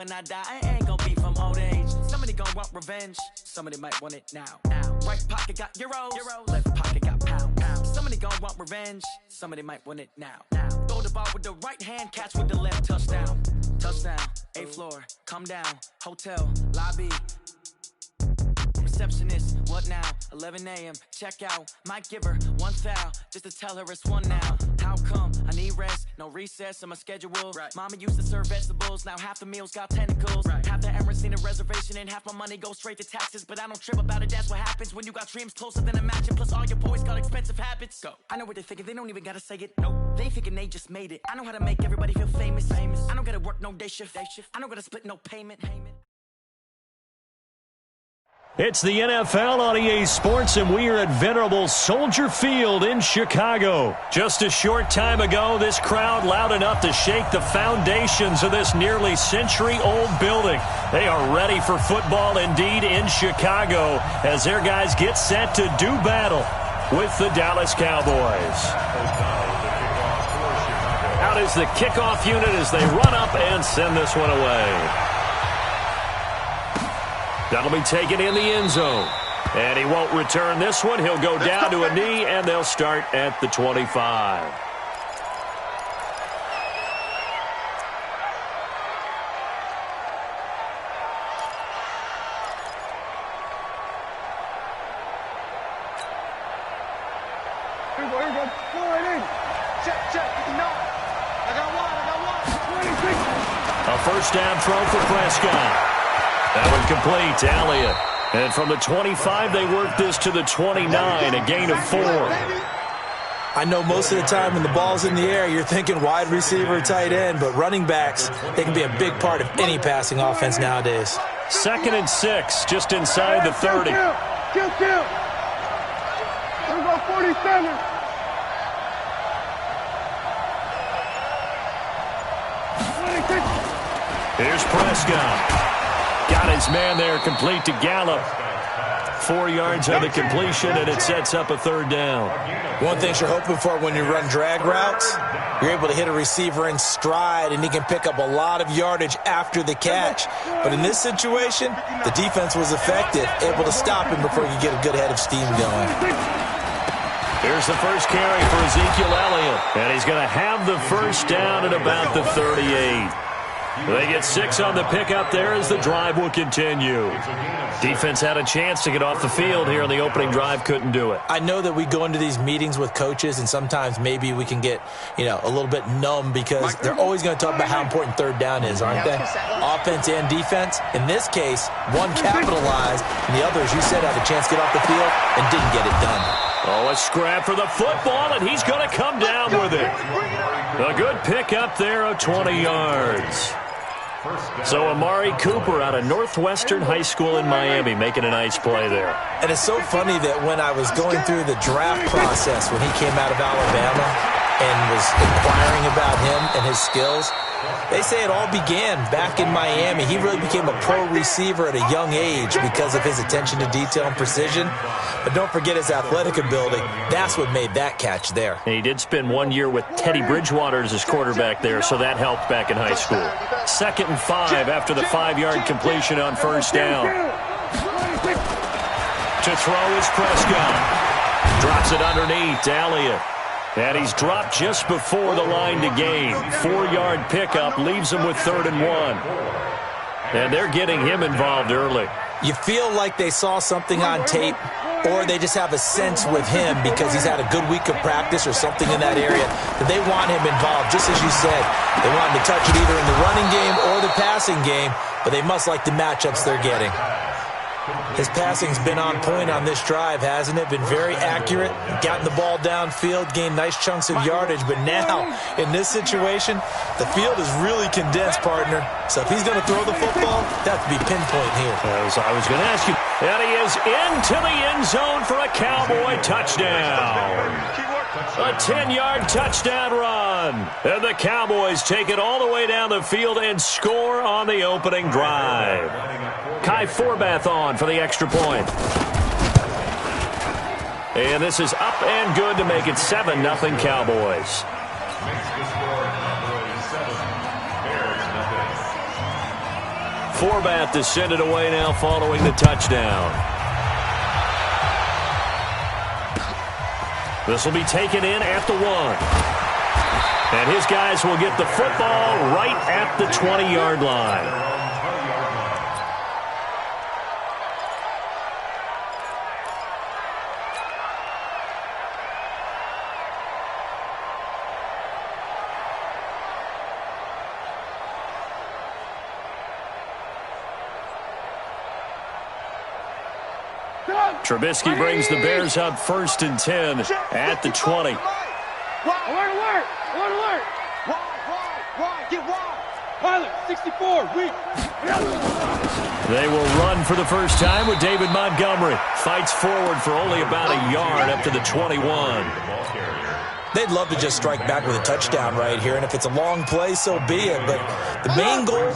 When I die, I ain't gonna be from old age. Somebody gonna want revenge. Somebody might want it now. Right pocket got euros. Left pocket got pounds. Somebody gonna want revenge. Somebody might want it now. Throw the ball with the right hand, catch with the left. Touchdown. Touchdown. 8th floor. Come down. Hotel. Lobby. Receptionist, what now? 11 a.m. Check out. Might give her one foul just to tell her it's one now. How come? I need rest, no recess in my schedule. Right. Mama used to serve vegetables, now half the meals got tentacles. Right. Half the errands need a reservation and half my money goes straight to taxes. But I don't trip about it, that's what happens when you got dreams closer than a match. Plus all your boys got expensive habits. Go. I know what they're thinking, they don't even gotta say it. Nope. They thinking they just made it. I know how to make everybody feel famous. I don't gotta work no day shift. I don't gotta split no payment. It's the NFL on EA Sports, and we are at venerable Soldier Field in Chicago. Just a short time ago, this crowd loud enough to shake the foundations of this nearly century-old building. They are ready for football indeed in Chicago as their guys get set to do battle with the Dallas Cowboys. Out is the kickoff unit as they run up and send this one away. That'll be taken in the end zone. And he won't return this one. He'll go down to a knee, and they'll start at the 25. Here we go. Pull it in. Check. No. I got one. A first down throw for Prescott. That one complete to Elliott. And from the 25, they work this to the 29, a gain of 4. I know most of the time when the ball's in the air, you're thinking wide receiver, tight end, but running backs, they can be a big part of any passing offense nowadays. 2nd and 6, just inside the 30. Kill. Here we go, 47. Here's Prescott. Got his man there, complete to Gallup. 4 yards on the completion, and it sets up a 3rd down. One thing you're hoping for when you run drag routes, you're able to hit a receiver in stride, and he can pick up a lot of yardage after the catch. But in this situation, the defense was effective, able to stop him before you get a good head of steam going. Here's the first carry for Ezekiel Elliott, and he's going to have the first down at about the 38. They get 6 on the pickup there as the drive will continue. Defense had a chance to get off the field here on the opening drive, couldn't do it. I know that we go into these meetings with coaches, and sometimes maybe we can get, a little bit numb because they're always going to talk about how important 3rd down is, aren't they? Offense and defense. In this case, one capitalized, and the other, as you said, had a chance to get off the field and didn't get it done. Oh, a scrap for the football, and he's going to come down with it. A good pickup there of 20 yards. So Amari Cooper out of Northwestern High School in Miami making a nice play there. And it's so funny that when I was going through the draft process when he came out of Alabama and was inquiring about him and his skills, they say it all began back in Miami. He really became a pro receiver at a young age because of his attention to detail and precision. But don't forget his athletic ability. That's what made that catch there. And he did spend 1 year with Teddy Bridgewater as his quarterback there, so that helped back in high school. 2nd and 5 after the 5-yard completion on first down. To throw is Prescott. Drops it underneath to Elliott. And he's dropped just before the line to gain. 4-yard pickup leaves him with 3rd and 1. And they're getting him involved early. You feel like they saw something on tape, or they just have a sense with him because he's had a good week of practice or something in that area that they want him involved. Just as you said, they want him to touch it either in the running game or the passing game, but they must like the matchups they're getting. His passing's been on point on this drive, hasn't it? Been very accurate, gotten the ball downfield, gained nice chunks of yardage. But now, in this situation, the field is really condensed, partner. So if he's going to throw the football, that has to be pinpoint here. As I was going to ask you, and he is into the end zone for a Cowboy touchdown. A 10-yard touchdown run. And the Cowboys take it all the way down the field and score on the opening drive. Kai Forbath on for the extra point. And this is up and good to make it 7-0 Cowboys. Forbat to send it away now following the touchdown. This will be taken in at the 1. And his guys will get the football right at the 20-yard line. Trubisky brings the Bears up 1st and 10 at the 20. Alert! Wide! Get wide! Pilot, 64, weak! They will run for the first time with David Montgomery. Fights forward for only about a yard up to the 21. They'd love to just strike back with a touchdown right here, and if it's a long play, so be it. But the main goal,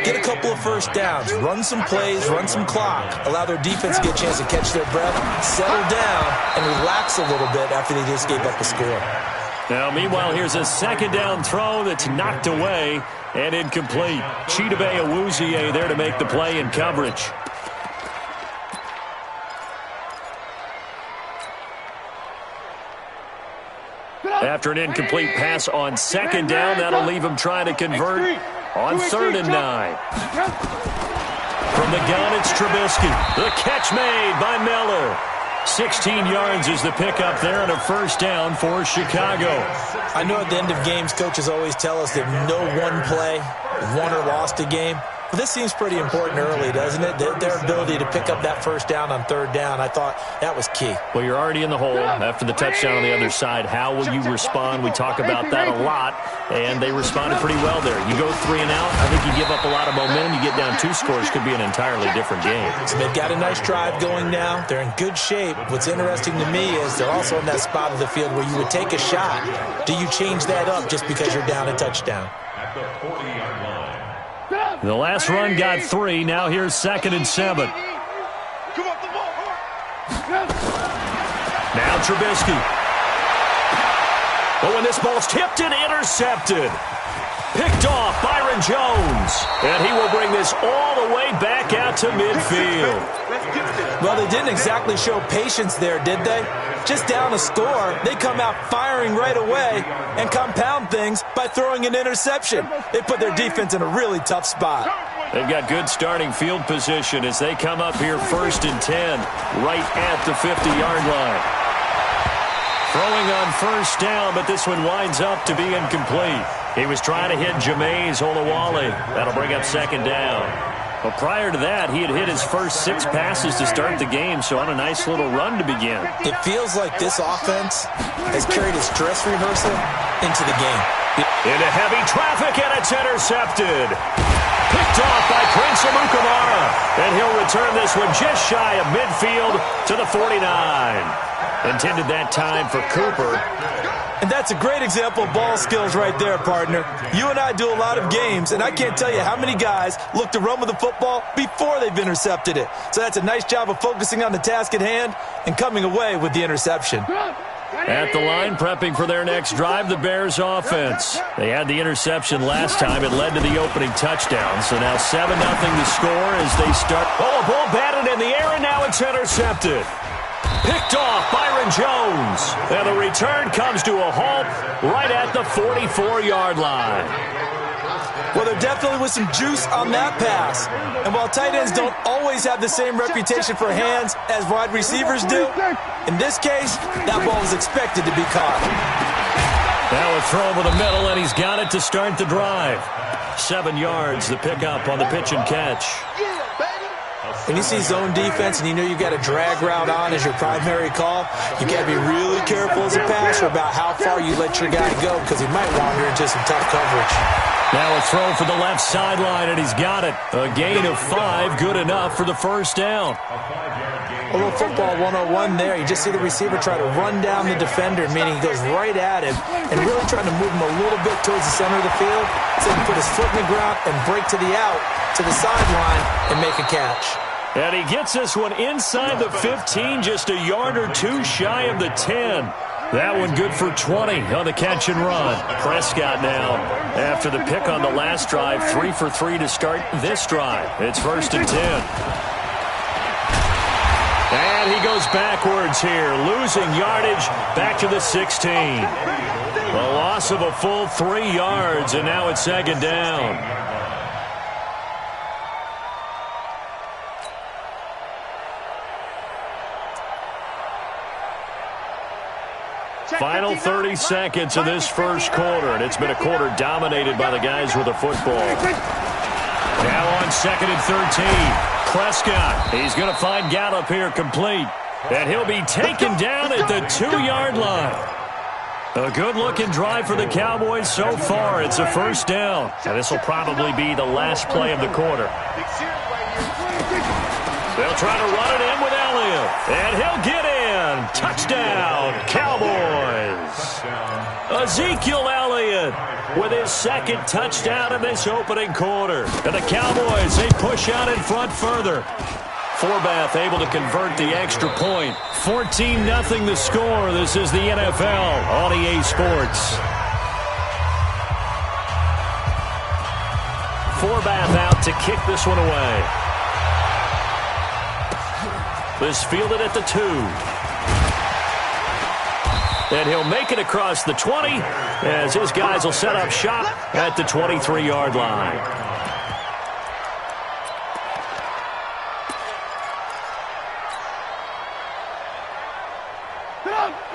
get a couple of first downs, run some plays, run some clock, allow their defense to get a chance to catch their breath, settle down, and relax a little bit after they just gave up a score. Now, meanwhile, here's a 2nd down throw that's knocked away and incomplete. Chidobe Awuzie there to make the play in coverage. After an incomplete pass on 2nd down, that'll leave him trying to convert on 3rd and 9. From the gun, it's Trubisky. The catch made by Miller. 16 yards is the pickup there and a 1st down for Chicago. I know at the end of games, coaches always tell us that no one play won or lost a game. But this seems pretty important early, doesn't it? Their ability to pick up that 1st down on 3rd down, I thought that was key. Well, you're already in the hole after the touchdown on the other side. How will you respond? We talk about that a lot, and they responded pretty well there. You go 3 and out, I think you give up a lot of momentum. You get down 2 scores, could be an entirely different game. So they've got a nice drive going now. They're in good shape. What's interesting to me is they're also in that spot of the field where you would take a shot. Do you change that up just because you're down a touchdown? At the 40-yard line. The last run got 3. Now here's 2nd and 7. Come up the ball. Now Trubisky. But when this ball's tipped and intercepted. Picked off Byron Jones. And he will bring this all the way back out to midfield. Well, they didn't exactly show patience there, did they? Just down a score, they come out firing right away and compound things by throwing an interception. They put their defense in a really tough spot. They've got good starting field position as they come up here 1st and 10, right at the 50-yard line. Throwing on 1st down, but this one winds up to be incomplete. He was trying to hit Jameis Olawale. That'll bring up 2nd down. But prior to that, he had hit his first 6 passes to start the game, so on a nice little run to begin. It feels like this offense has carried its dress rehearsal into the game. Into heavy traffic, and it's intercepted. Picked off by Prince Amukamara. And he'll return this one just shy of midfield to the 49. Intended that time for Cooper. And that's a great example of ball skills right there, partner. You and I do a lot of games, and I can't tell you how many guys look to run with the football before they've intercepted it. So that's a nice job of focusing on the task at hand and coming away with the interception. At the line, prepping for their next drive, the Bears offense. They had the interception last time. It led to the opening touchdown. So now 7-0 to score as they start. Oh, a ball batted in the air, and now it's intercepted. Picked off Byron Jones. And the return comes to a halt right at the 44-yard line. Well, there definitely was some juice on that pass. And while tight ends don't always have the same reputation for hands as wide receivers do, in this case, that ball was expected to be caught. Now a throw over the middle, and he's got it to start the drive. 7 yards, the pickup on the pitch and catch. When you see zone defense and you know you've got a drag route on as your primary call, you got to be really careful as a passer about how far you let your guy go because he might wander into some tough coverage. Now a throw for the left sideline, and he's got it. A gain of 5, good enough for the first down. A little football 101 there. You just see the receiver try to run down the defender, meaning he goes right at him and really trying to move him a little bit towards the center of the field so he can put his foot in the ground and break to the out, to the sideline, and make a catch. And he gets this one inside the 15, just a yard or 2 shy of the 10. That one good for 20 on the catch and run. Prescott now, after the pick on the last drive, 3 for 3 to start this drive. It's 1st and 10. And he goes backwards here, losing yardage back to the 16. A loss of a full 3 yards, and now it's 2nd down. Final 30 seconds of this first quarter, and it's been a quarter dominated by the guys with the football. Now on 2nd and 13. Prescott, he's going to find Gallup here complete. And he'll be taken down at the 2-yard line. A good-looking drive for the Cowboys so far. It's a 1st down. And this will probably be the last play of the quarter. They'll try to run it in with Elliott. And he'll get in. Touchdown, Cowboys. Ezekiel Elliott with his 2nd touchdown in this opening quarter. And the Cowboys, they push out in front further. Forbath able to convert the extra point. 14-0 the score. This is the NFL on EA Sports. Forbath out to kick this one away. This fielded at the 2. And he'll make it across the 20 as his guys will set up shop at the 23-yard line.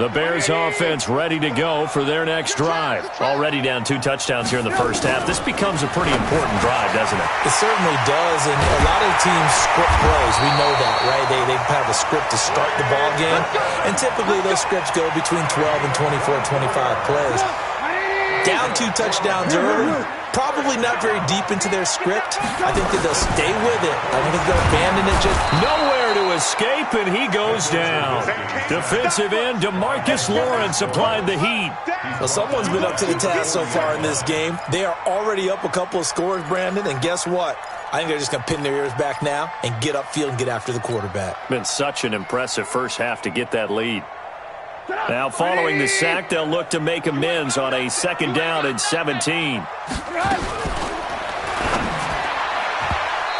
The Bears offense ready to go for their next drive. Already down 2 touchdowns here in the first half. This becomes a pretty important drive, doesn't it? It certainly does, and a lot of teams script plays. We know that, right? They have a script to start the ball game, and typically those scripts go between 12 and 24, 25 plays. Down 2 touchdowns early, probably not very deep into their script. I think that they'll stay with it. I don't think they'll abandon it. Just nowhere to escape, and he goes down. Defensive end DeMarcus Lawrence applied the heat. Well, someone's been up to the task so far in this game. They are already up a couple of scores, Brandon, and guess what? I think they're just going to pin their ears back now and get upfield and get after the quarterback. Been such an impressive first half to get that lead. Now, following the sack, they'll look to make amends on a 2nd down and 17.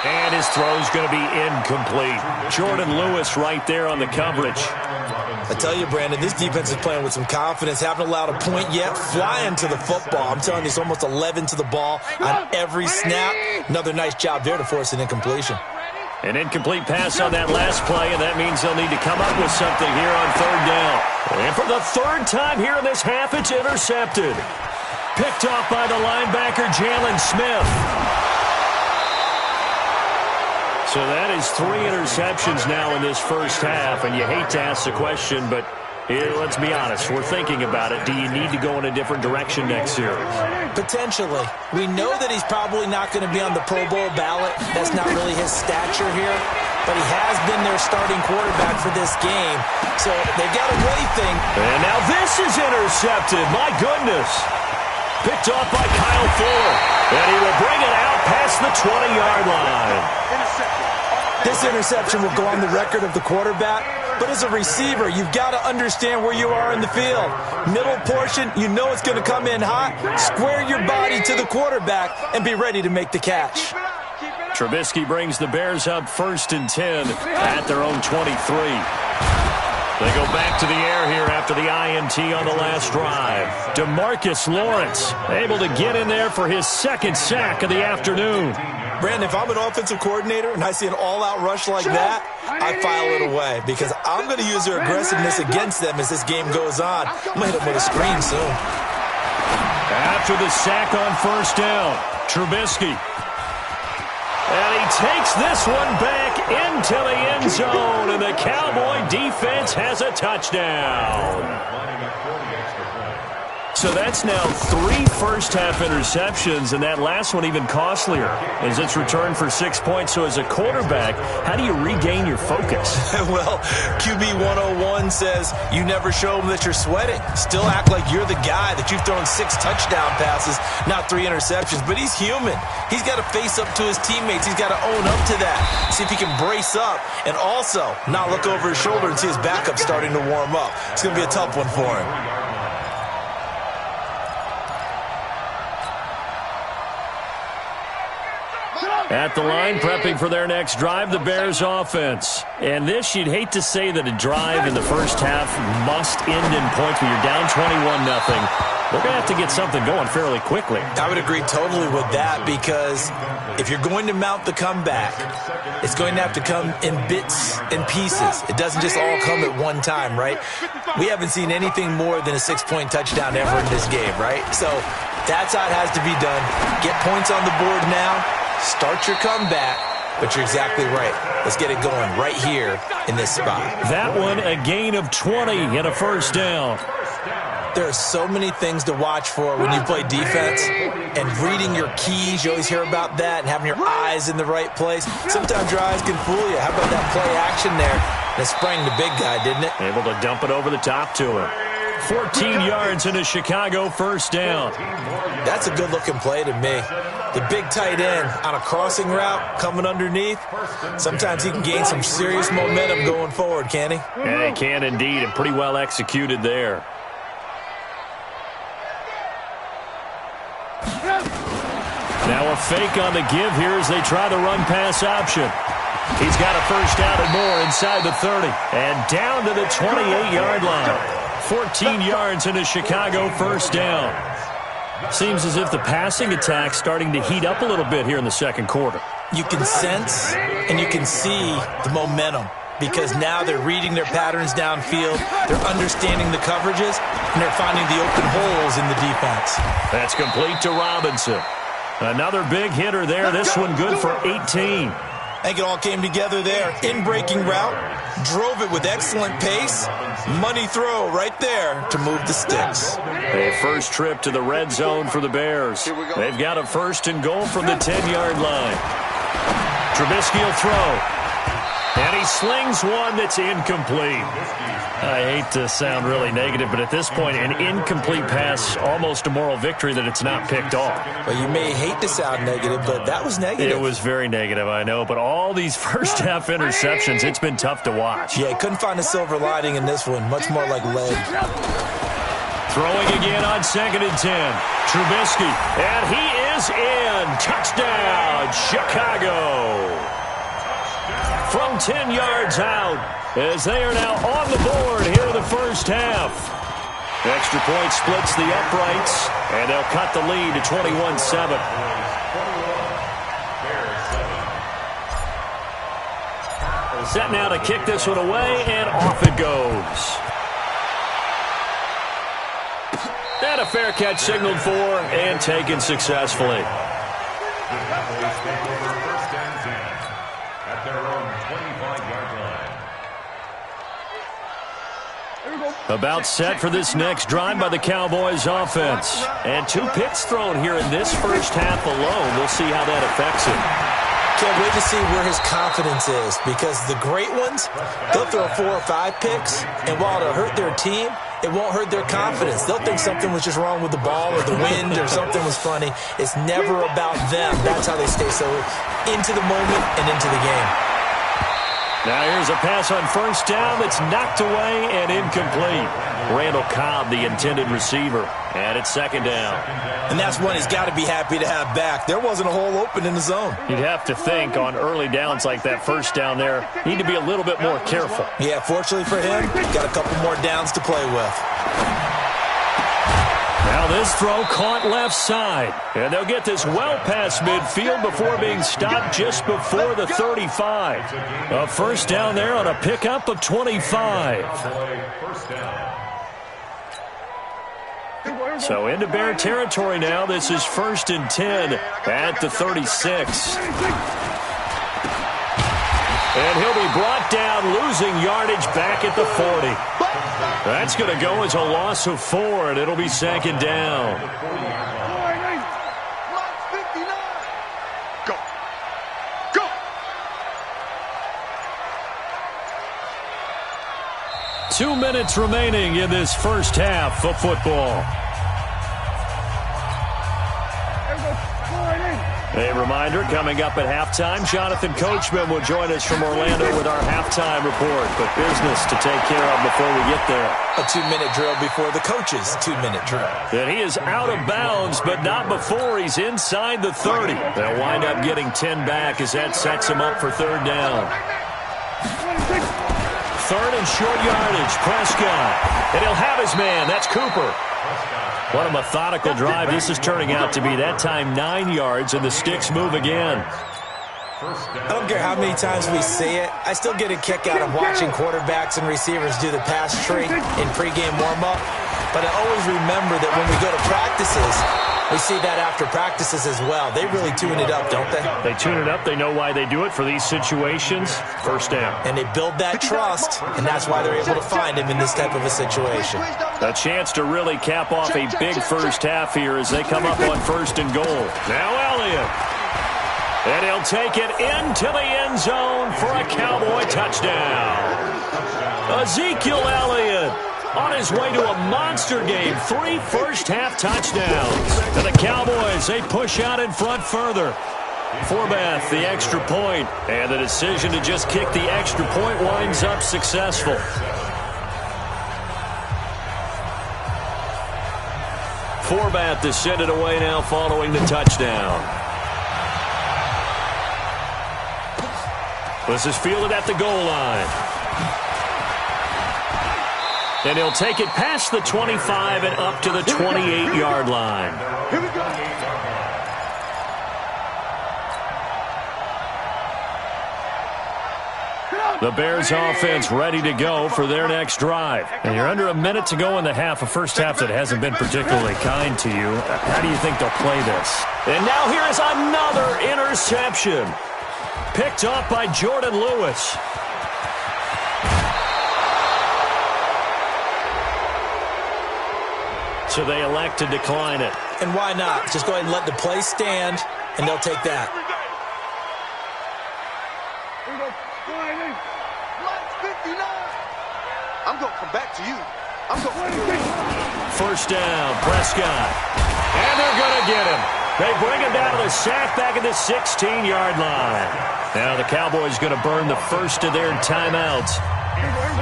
And his throw's going to be incomplete. Jordan Lewis right there on the coverage. I tell you, Brandon, this defense is playing with some confidence. Haven't allowed a point yet. Flying to the football. I'm telling you, it's almost 11 to the ball on every snap. Another nice job there to force an incompletion. An incomplete pass on that last play, and that means they'll need to come up with something here on 3rd down. And for the 3rd time here in this half, it's intercepted. Picked off by the linebacker, Jalen Smith. So that is 3 interceptions now in this first half, and you hate to ask the question, but let's be honest, we're thinking about it. Do you need to go in a different direction next series? Potentially. We know that he's probably not going to be on the Pro Bowl ballot. That's not really his stature here. But he has been their starting quarterback for this game. So they've got to weigh things. And now this is intercepted. My goodness. Picked off by Kyle Fuller. And he will bring it out past the 20-yard line. This interception will go on the record of the quarterback. But as a receiver, you've got to understand where you are in the field. Middle portion, you know it's going to come in hot. Square your body to the quarterback and be ready to make the catch. Trubisky brings the Bears up 1st and 10 at their own 23. They go back to the air here after the INT on the last drive. DeMarcus Lawrence able to get in there for his 2nd sack of the afternoon. Brandon, if I'm an offensive coordinator and I see an all-out rush like that, I file it away because I'm going to use their aggressiveness against them as this game goes on. I'm going to hit them with a screen soon. After the sack on 1st down, Trubisky. And he takes this one back into the end zone, and the Cowboy defense has a touchdown. So that's now 3 first-half interceptions, and that last one even costlier as it's returned for 6 points. So as a quarterback, how do you regain your focus? Well, QB 101 says you never show them that you're sweating. Still act like you're the guy, that you've thrown 6 touchdown passes, not 3 interceptions. But he's human. He's got to face up to his teammates. He's got to own up to that. See if he can brace up and also not look over his shoulder and see his backup starting to warm up. It's going to be a tough one for him. At the line, prepping for their next drive, the Bears offense. And this, you'd hate to say that a drive in the first half must end in points when you're down 21-0. They're going to have to get something going fairly quickly. I would agree totally with that, because if you're going to mount the comeback, it's going to have to come in bits and pieces. It doesn't just all come at one time, right? We haven't seen anything more than a 6-point touchdown ever in this game, right? So that's how it has to be done. Get points on the board now. Start your comeback, but you're exactly right. Let's get it going right here in this spot. That one, a gain of 20 and a first down. There are so many things to watch for when you play defense, and reading your keys, you always hear about that, and having your eyes in the right place. Sometimes your eyes can fool you. How about that play action there? That sprang the big guy, didn't it? Able to dump it over the top to him. 14 yards in a Chicago first down. That's a good-looking play to me. The big tight end on a crossing route coming underneath. Sometimes he can gain some serious momentum going forward, can he? Yeah, he can indeed, and pretty well executed there. Now a fake on the give here as they try the run-pass option. He's got a first down and more inside the 30. And down to the 28-yard line. 14 yards in a Chicago first down. Seems as if the passing attack's starting to heat up a little bit here in the second quarter. You can sense and you can see the momentum, because now they're reading their patterns downfield, they're understanding the coverages, and they're finding the open holes in the defense. That's complete to Robinson. Another big hitter there. This one good for 18. I think it all came together there. In-breaking route, drove it with excellent pace. Money throw right there to move the sticks. A first trip to the red zone for the Bears. They've got a first and goal from the 10-yard line. Trubisky will throw. And he slings one that's incomplete. I hate to sound really negative, but at this point, an incomplete pass, almost a moral victory that it's not picked off. Well, you may hate to sound negative, but that was negative. It was very negative, I know, but all these first-half interceptions, it's been tough to watch. Yeah, couldn't find a silver lining in this one. Much more like lead. Throwing again on 2nd and 10. Trubisky, and he is in. Touchdown, Chicago. From 10 yards out, as they are now on the board here in the first half. Extra point splits the uprights, and they'll cut the lead to 21-7. Set now to kick this one away, and off it goes. And a fair catch signaled for and taken successfully. About set for this next drive by the Cowboys offense. And 2 picks thrown here in this first half alone. We'll see how that affects him. Can't wait to see where his confidence is, because the great ones, they'll throw 4 or 5 picks, and while it'll hurt their team, it won't hurt their confidence. They'll think something was just wrong with the ball or the wind or something was funny. It's never about them. That's how they stay so into the moment and into the game. Now here's a pass on first down that's knocked away and incomplete. Randall Cobb, the intended receiver, and it's 2nd down. And that's one he's got to be happy to have back. There wasn't a hole open in the zone. You'd have to think on early downs like that first down there, need to be a little bit more careful. Yeah, fortunately for him, got a couple more downs to play with. Now this throw caught left side. And they'll get this well past midfield before being stopped just before the 35. A first down there on a pickup of 25. So into Bear territory now. This is 1st and 10 at the 36. And he'll be brought down, losing yardage back at the 40. That's going to go as a loss of 4, and it'll be second down. Go. Go. 2 minutes remaining in this first half of football. A reminder, coming up at halftime, Jonathan Coachman will join us from Orlando with our halftime report. But business to take care of before we get there. A 2-minute drill before the coach's 2-minute drill. And he is out of bounds, but not before he's inside the 30. They'll wind up getting 10 back as that sets him up for third down. Third and short yardage, Prescott. And he'll have his man. That's Cooper. What a methodical drive this is turning out to be. That time 9 yards, and the sticks move again. I don't care how many times we see it. I still get a kick out of watching quarterbacks and receivers do the pass tree in pregame warm-up. But I always remember that when we go to practices, we see that after practices as well. They really tune it up, don't they? They tune it up. They know why they do it for these situations. First down. And they build that trust, and that's why they're able to find him in this type of a situation. A chance to really cap off a big first half here as they come up on first and goal. Now Elliott. And he'll take it into the end zone for a Cowboy touchdown. Ezekiel Elliott on his way to a monster game. 3 first-half touchdowns. And the Cowboys, they push out in front further. Forbath, the extra point. And the decision to just kick the extra point winds up successful. Forbath is sent it away now following the touchdown. This is fielded at the goal line. And he'll take it past the 25 and up to the 28-yard line. Here we go. The Bears offense ready to go for their next drive. And you're under a minute to go in the half, a first half that hasn't been particularly kind to you. How do you think they'll play this? And now here is another interception. Picked up by Jordan Lewis. So they elect to decline it. And why not? Just go ahead and let the play stand, and they'll take that. Here we go. 59. I'm going to come back to you. I'm going to. First down, Prescott. And they're going to get him. They bring him down to the sack back at the 16-yard line. Now the Cowboys going to burn the first of their timeouts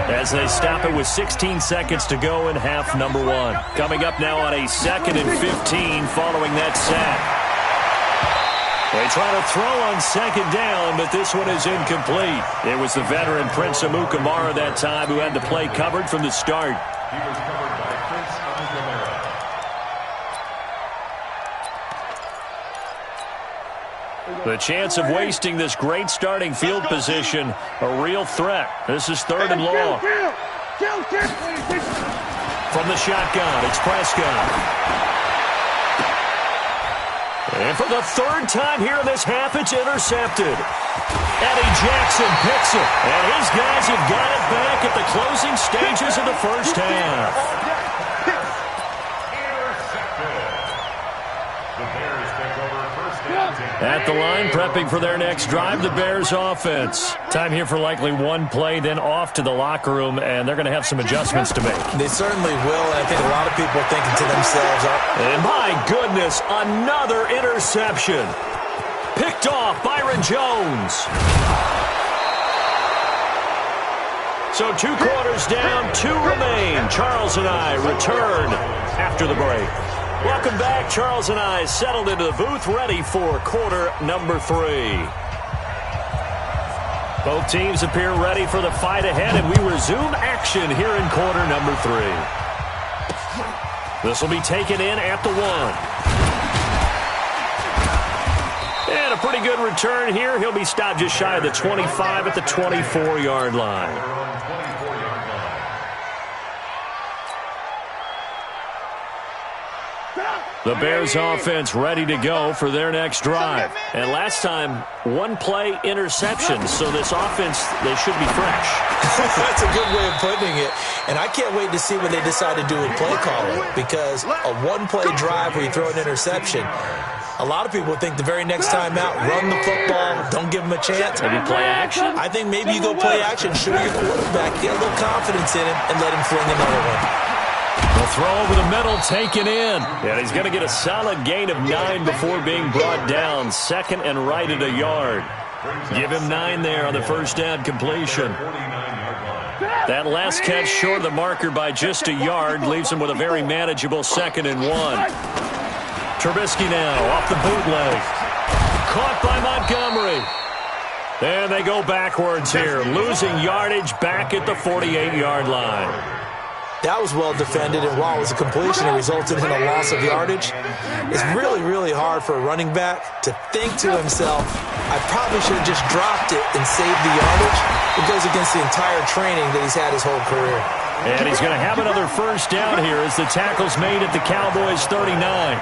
as they stop it with 16 seconds to go in half number 1. Coming up now on a 2nd and 15 following that sack. They try to throw on second down, but this one is incomplete. It was the veteran Prince Amukamara that time who had the play covered from the start. He was covered by Prince Amukamara. The chance of wasting this great starting field position, a real threat. This is 3rd and long. From the shotgun, it's Prescott. And for the 3rd time here in this half, it's intercepted. Eddie Jackson picks it. And his guys have got it back at the closing stages of the first half. At the line, prepping for their next drive, the Bears offense. Time here for likely one play, then off to the locker room, and they're going to have some adjustments to make. They certainly will, and I think a lot of people are thinking to themselves, and my goodness, another interception. Picked off Byron Jones. So 2 quarters down, 2 remain. Charles and I return after the break. Welcome back. Charles and I settled into the booth, ready for quarter number 3. Both teams appear ready for the fight ahead, and we resume action here in quarter number 3. This will be taken in at the 1. And a pretty good return here. He'll be stopped just shy of the 25 at the 24-yard line. Stop! The Bears offense ready to go for their next drive. And last time, one-play interception, so this offense, they should be fresh. That's a good way of putting it. And I can't wait to see what they decide to do with play calling, because a one-play drive where you throw an interception, a lot of people think the very next time out, run the football, don't give them a chance. Maybe play action? I think maybe you go play action, show your quarterback, get a little confidence in him, and let him fling another one. The throw over the middle, taken in. And he's going to get a solid gain of 9 before being brought down. Second and right at a yard. Give him 9 there on the first down completion. That last catch short of the marker by just a yard leaves him with a very manageable 2nd and 1. Trubisky now off the bootleg. Caught by Montgomery. And they go backwards here, losing yardage back at the 48-yard line. That was well defended, and while it was a completion, it resulted in a loss of yardage. It's really, really hard for a running back to think to himself, I probably should have just dropped it and saved the yardage. It goes against the entire training that he's had his whole career. And he's going to have another first down here as the tackle's made at the Cowboys' 39.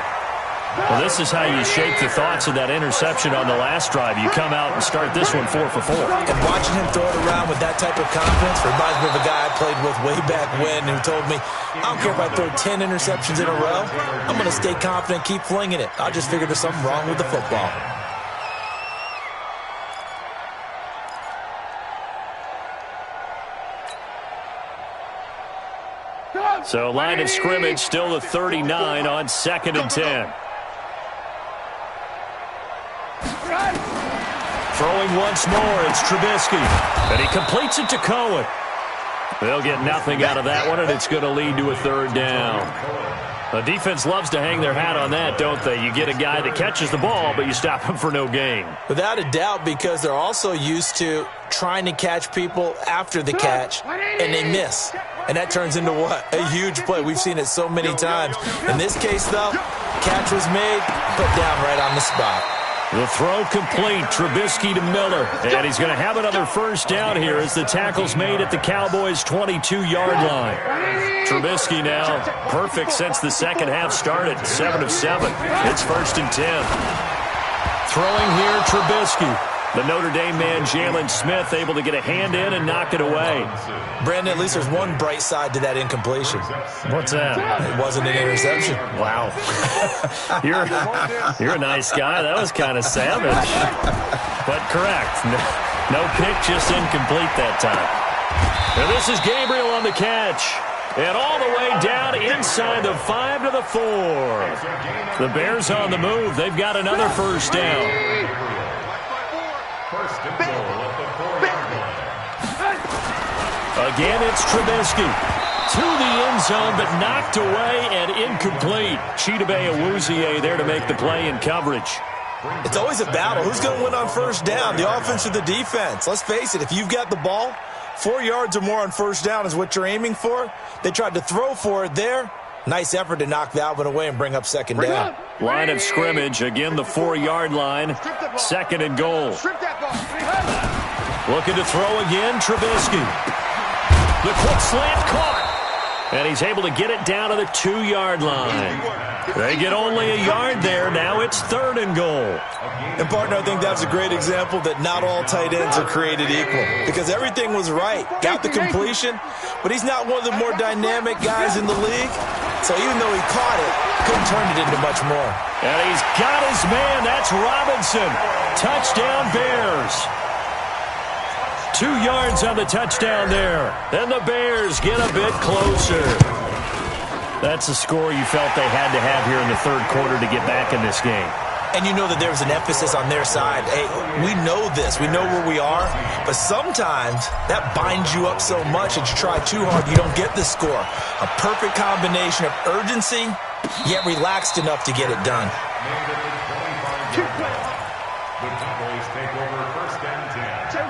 Well, this is how you shake the thoughts of that interception on the last drive. You come out and start this one 4 for 4. And watching him throw it around with that type of confidence reminds me of a guy I played with way back when who told me, I don't care if I throw 10 interceptions in a row. I'm going to stay confident, keep flinging it. I just figured there's something wrong with the football. So line of scrimmage still the 39 on 2nd and 10. Throwing once more, it's Trubisky. And he completes it to Cohen. They'll get nothing out of that one, and it's going to lead to a 3rd down. The defense loves to hang their hat on that, don't they? You get a guy that catches the ball, but you stop him for no gain. Without a doubt, because they're also used to trying to catch people after the catch, and they miss. And that turns into what? A huge play. We've seen it so many times. In this case, though, catch was made, put down right on the spot. The throw complete, Trubisky to Miller. And he's going to have another first down here as the tackle's made at the Cowboys' 22-yard line. Trubisky now perfect since the second half started, 7 of 7. It's 1st and 10. Throwing here, Trubisky. The Notre Dame man, Jalen Smith, able to get a hand in and knock it away. Brandon, at least there's one bright side to that incompletion. What's that? It wasn't an interception. Wow. You're a nice guy. That was kind of savage. But correct. No pick, just incomplete that time. And this is Gabriel on the catch. And all the way down inside the 5 to the 4. The Bears on the move. They've got another first down. First and goal at the 4-yard line. Again, it's Trubisky. To the end zone, but knocked away and incomplete. Chidobe Awuzie there to make the play in coverage. It's always a battle. Who's going to win on first down, the offense or the defense? Let's face it, if you've got the ball, 4 yards or more on first down is what you're aiming for. They tried to throw for it there. Nice effort to knock that one away and bring up 2nd down. Line of scrimmage, again the 4-yard line, 2nd and goal. Looking to throw again, Trubisky. The quick slant caught. And he's able to get it down to the 2-yard line. They get only a yard there. Now it's 3rd and goal. And, partner, I think that's a great example that not all tight ends are created equal. Because everything was right. Got the completion, but he's not one of the more dynamic guys in the league. So even though he caught it, couldn't turn it into much more. And he's got his man. That's Robinson. Touchdown Bears. 2 yards on the touchdown there. Then the Bears get a bit closer. That's a score you felt they had to have here in the 3rd quarter to get back in this game. And you know that there was an emphasis on their side. Hey, we know this. We know where we are. But sometimes that binds you up so much that you try too hard, you don't get the score. A perfect combination of urgency, yet relaxed enough to get it done.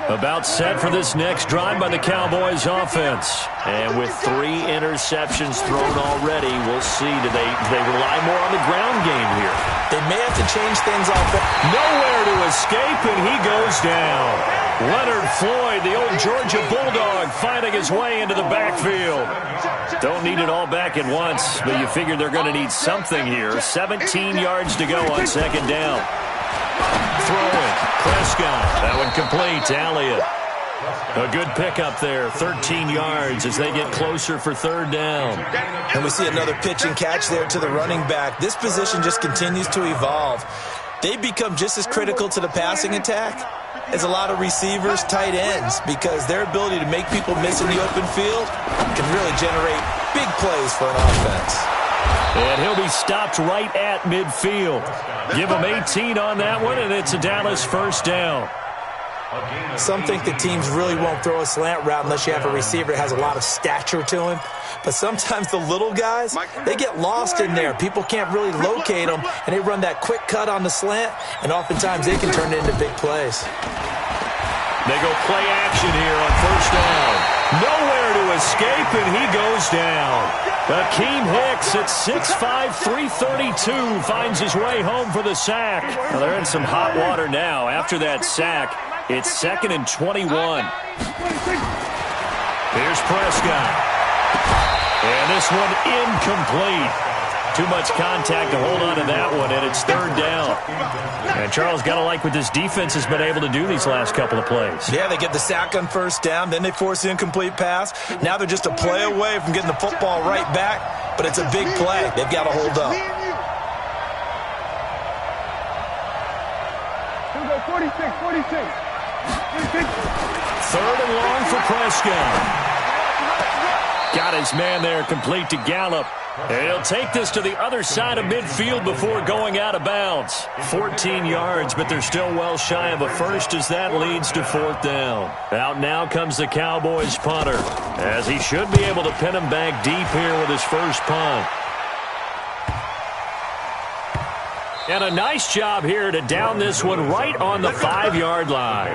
About set for this next drive by the Cowboys offense. And with 3 interceptions thrown already, we'll see. Do they rely more on the ground game here? They may have to change things off. Nowhere to escape, and he goes down. Leonard Floyd, the old Georgia Bulldog, finding his way into the backfield. Don't need it all back at once, but you figure they're going to need something here. 17 yards to go on second down. Throwing, Prescott. That one complete to Elliott. A good pickup there, 13 yards as they get closer for third down. And we see another pitch and catch there to the running back. This position just continues to evolve. They become just as critical to the passing attack as a lot of receivers, tight ends, because their ability to make people miss in the open field can really generate big plays for an offense. And he'll be stopped right at midfield. Give him 18 on that one, and it's a Dallas first down. Some think that teams really won't throw a slant route unless you have a receiver that has a lot of stature to him. But sometimes the little guys, they get lost in there. People can't really locate them, and they run that quick cut on the slant, and oftentimes they can turn it into big plays. They go play action here on first down. Nowhere to escape, and he goes down. Akeem Hicks at 6'5", 332 finds his way home for the sack. Well, they're in some hot water now. After that sack, it's 2nd and 21. Here's Prescott. And this one incomplete. Too much contact to hold on to that one, and it's third down. And Charles, got to like what this defense has been able to do these last couple of plays. Yeah, they get the sack on first down, then they force the incomplete pass. Now they're just a play away from getting the football right back, but it's a big play. They've got to hold up. 46. Third and long for Prescott. Got his man there, complete to Gallup. And he'll take this to the other side of midfield before going out of bounds. 14 yards, but they're still well shy of a first as that leads to fourth down. Out now comes the Cowboys punter, as he should be able to pin him back deep here with his first punt. And a nice job here to down this one right on the 5-yard line.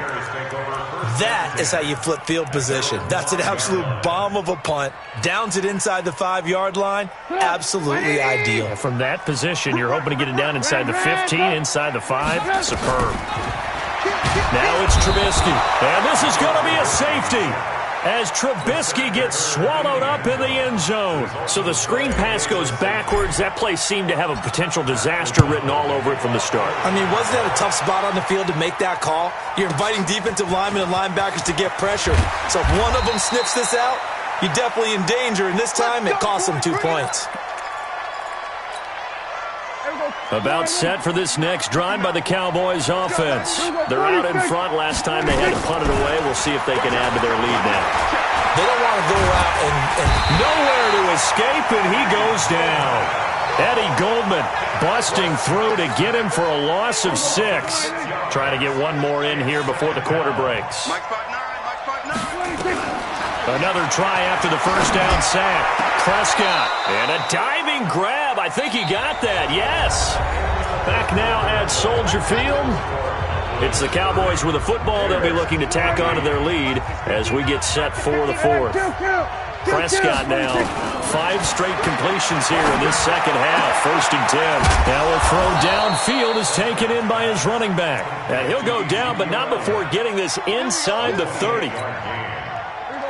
That is how you flip field position. That's an absolute bomb of a punt. Downs it inside the 5-yard line. Absolutely ideal. From that position, you're hoping to get it down inside the 15, inside the 5. Superb. Now it's Trubisky. And this is going to be a safety, as Trubisky gets swallowed up in the end zone. So the screen pass goes backwards. That play seemed to have a potential disaster written all over it from the start. I mean, wasn't that a tough spot on the field to make that call? You're inviting defensive linemen and linebackers to get pressure. So if one of them sniffs this out, you're definitely in danger. And this time, it costs them 2 points. About set for this next drive by the Cowboys offense. They're out in front. Last time they had to punt it away. We'll see if they can add to their lead now. They don't want to go out and nowhere to escape, and he goes down. Eddie Goldman busting through to get him for a loss of 6. Trying to get one more in here before the quarter breaks. Another try after the first down sack. Prescott, and a diving grab. I think he got that, yes. Back now at Soldier Field. It's the Cowboys with a football. They'll be looking to tack onto their lead as we get set for the fourth. Prescott now, 5 straight completions here in this second half. 1st and 10. Now a throw downfield is taken in by his running back. And he'll go down, but not before getting this inside the 30.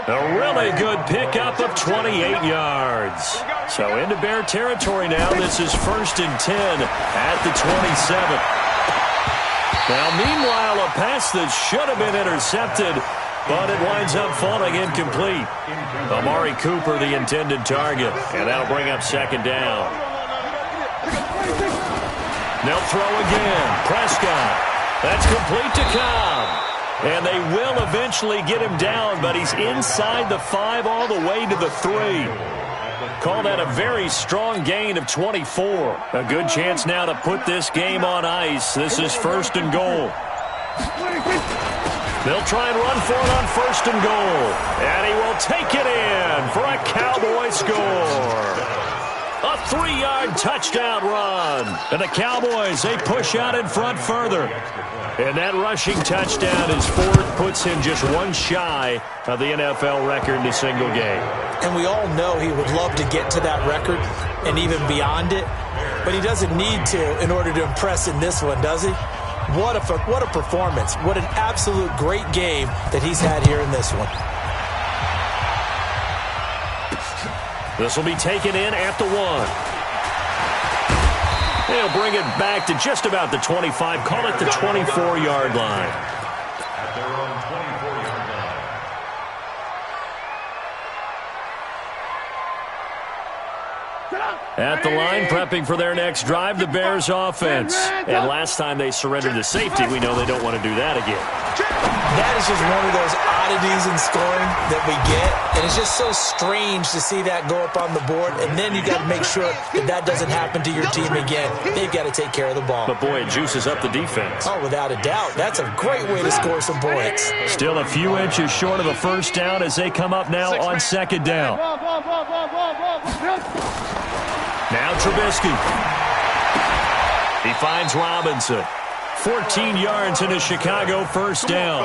A really good pickup of 28 yards. So into Bear territory now. This is 1st and 10 at the 27. Now, meanwhile, a pass that should have been intercepted, but it winds up falling incomplete. Amari Cooper, the intended target, and that'll bring up 2nd down. They'll throw again. Prescott. That's complete to Cobb. And they will eventually get him down, but he's inside the 5 all the way to the 3. Call that a very strong gain of 24. A good chance now to put this game on ice. This is 1st and goal. They'll try and run for it on 1st and goal. And he will take it in for a Cowboy score. A 3-yard touchdown run. And the Cowboys, they push out in front further. And that rushing touchdown is 4th, puts him just one shy of the NFL record in a single game. And we all know he would love to get to that record and even beyond it. But he doesn't need to in order to impress in this one, does he? What a performance. What an absolute great game that he's had here in this one. This will be taken in at the 1. They'll bring it back to just about the 25. Call it the 24-yard line. At their own 24-yard line. At the line, prepping for their next drive, the Bears offense. And last time they surrendered to safety, we know they don't want to do that again. That is just one of those oddities in scoring that we get. And it's just so strange to see that go up on the board. And then you got to make sure that that doesn't happen to your team again. They've got to take care of the ball. But, boy, it juices up the defense. Oh, without a doubt. That's a great way to score some points. Still a few inches short of a first down as they come up now on second down. Now Trubisky. He finds Robinson. 14 yards into Chicago, first down.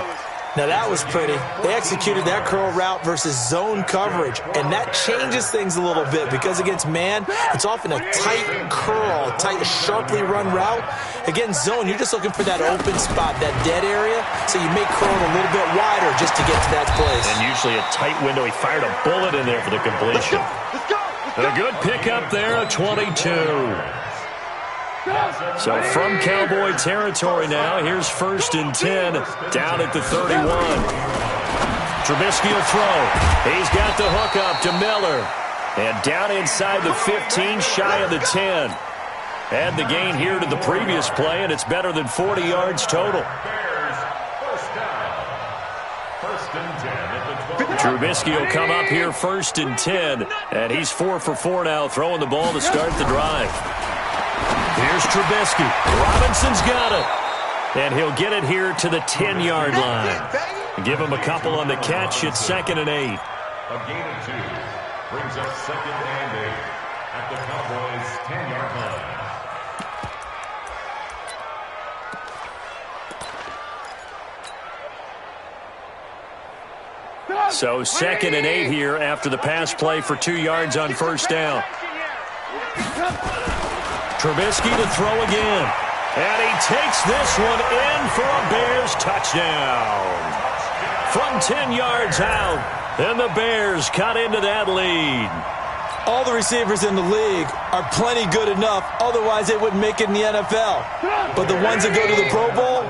Now that was pretty. They executed that curl route versus zone coverage, and that changes things a little bit because against man, it's often a tight curl, tight, sharply run route. Against zone, you're just looking for that open spot, that dead area, so you may curl it a little bit wider just to get to that place. And usually a tight window. He fired a bullet in there for the completion. A good pickup there, a 22. So from Cowboy territory now, here's 1st and 10 down at the 31. Trubisky will throw. He's got the hook up to Miller. And down inside the 15, shy of the 10. Add the gain here to the previous play, and it's better than 40 yards total. Bears, first down. 1st and 10 at the 12. Trubisky will come up here 1st and 10, and he's 4 for 4 now, throwing the ball to start the drive. Here's Trubisky. Robinson's got it. And he'll get it here to the 10-yard line. Give him a couple on the catch. It's 2nd and 8. A gain of 2 brings up 2nd and 8 at the Cowboys' 10-yard line. So 2nd and 8 here after the pass play for 2 yards on first down. Trubisky to throw again. And he takes this one in for a Bears touchdown. From 10 yards out, and the Bears cut into that lead. All the receivers in the league are plenty good enough, otherwise they wouldn't make it in the NFL. But the ones that go to the Pro Bowl,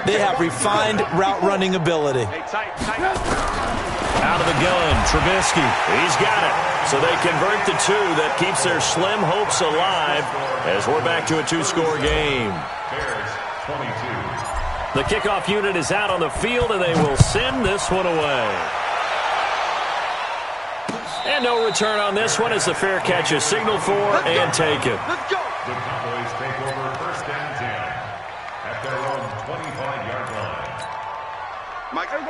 they have refined route running ability. Out of the gun, Trubisky. He's got it. So they convert the 2. That keeps their slim hopes alive as we're back to a 2-score game. Bears 22. The kickoff unit is out on the field, and they will send this one away. And no return on this one as the fair catch is signaled for and taken. Let's go. The Cowboys take over 1st and 10 at their own 25-yard line.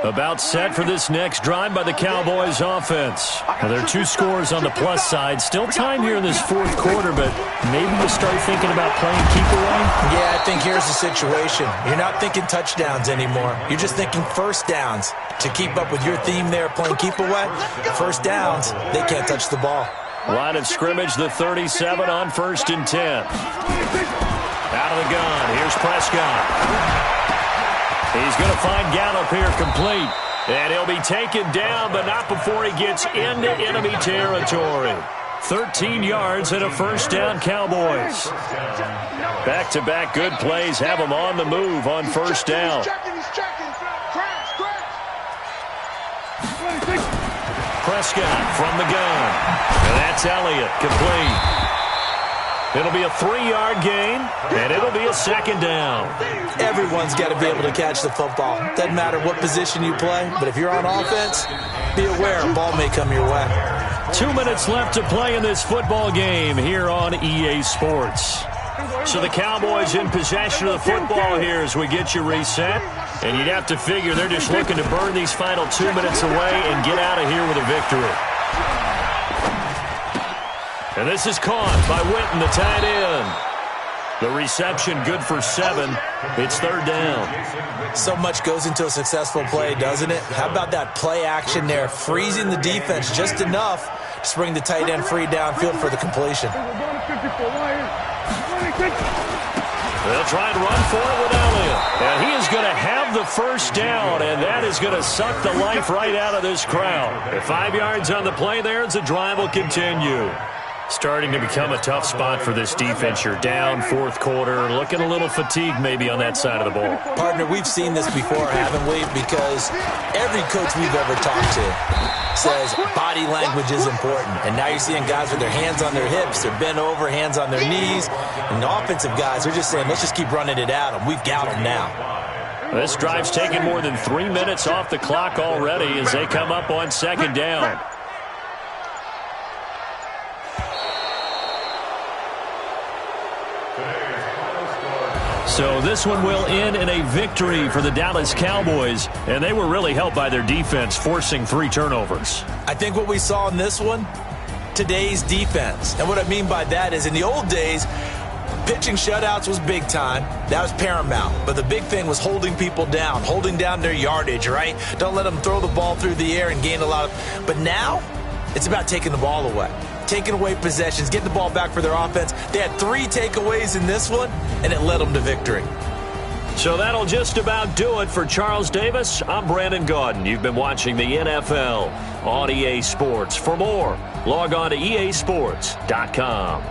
About set for this next drive by the Cowboys offense. Well, there are 2 scores on the plus side. Still time here in this 4th quarter, but maybe you start thinking about playing keep away? Yeah, I think here's the situation. You're not thinking touchdowns anymore. You're just thinking first downs. To keep up with your theme there, playing keep away, first downs, they can't touch the ball. Line of scrimmage, the 37 on 1st and 10. Out of the gun, here's Prescott. He's going to find Gallup here complete. And he'll be taken down, but not before he gets into enemy territory. 13 yards and a first down, Cowboys. Back-to-back good plays have them on the move on first down. Prescott from the gun. And that's Elliott, complete. It'll be a 3-yard gain, and it'll be a 2nd down. Everyone's got to be able to catch the football. Doesn't matter what position you play, but if you're on offense, be aware a ball may come your way. 2 minutes left to play in this football game here on EA Sports. So the Cowboys in possession of the football here as we get you reset. And you'd have to figure they're just looking to burn these final 2 minutes away and get out of here with a victory. And this is caught by Witten, the tight end. The reception good for 7. It's 3rd down. So much goes into a successful play, doesn't it? How about that play action there, freezing the defense just enough to bring the tight end free downfield for the completion. They'll try and run for it with Elliott. And he is going to have the first down, and that is going to suck the life right out of this crowd. At 5 yards on the play there, the drive will continue. Starting to become a tough spot for this defense. You're down fourth quarter, looking a little fatigued maybe on that side of the ball. Partner, we've seen this before, haven't we? Because every coach we've ever talked to says body language is important. And now you're seeing guys with their hands on their hips, they're bent over, hands on their knees. And the offensive guys are just saying, let's just keep running it at them. We've got them now. This drive's taken more than 3 minutes off the clock already as they come up on second down. So this one will end in a victory for the Dallas Cowboys, and they were really helped by their defense, forcing 3 turnovers. I think what we saw in this one, today's defense. And what I mean by that is in the old days, pitching shutouts was big time. That was paramount. But the big thing was holding people down, holding down their yardage, right? Don't let them throw the ball through the air and gain a lot of... But now, it's about taking the ball away. Taking away possessions, getting the ball back for their offense. They had 3 takeaways in this one, and it led them to victory. So that'll just about do it for Charles Davis. I'm Brandon Gaudin. You've been watching the NFL on EA Sports. For more, log on to easports.com.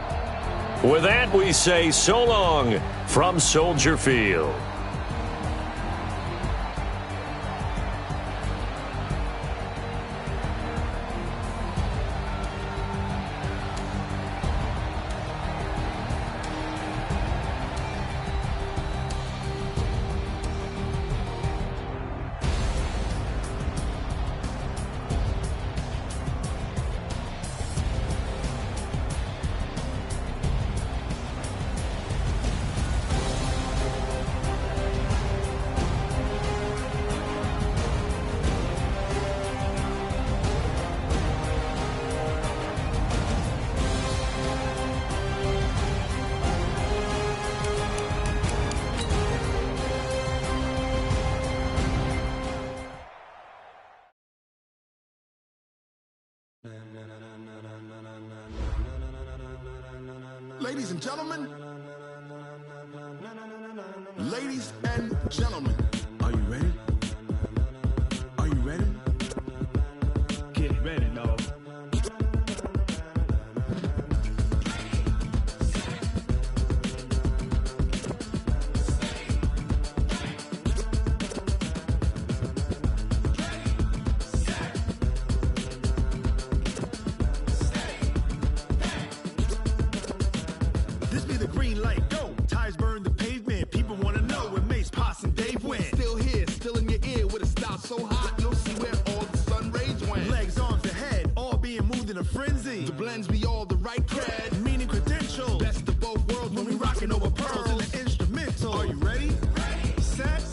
With that, we say so long from Soldier Field. Ladies and gentlemen, are you ready? Are you ready? Get ready, dog. This be the green light, go. Tires burn the pavement. People want to know where Mace, Potts, and Dave went. Still here, still in your ear with a style so hot, you'll see where all the sun rays went. Legs, arms, and head, all being moved in a frenzy. The blends be all the right cred, meaning credentials. Best of both worlds when we rockin' over pearls in the instrumental. Are you ready? Ready. Set.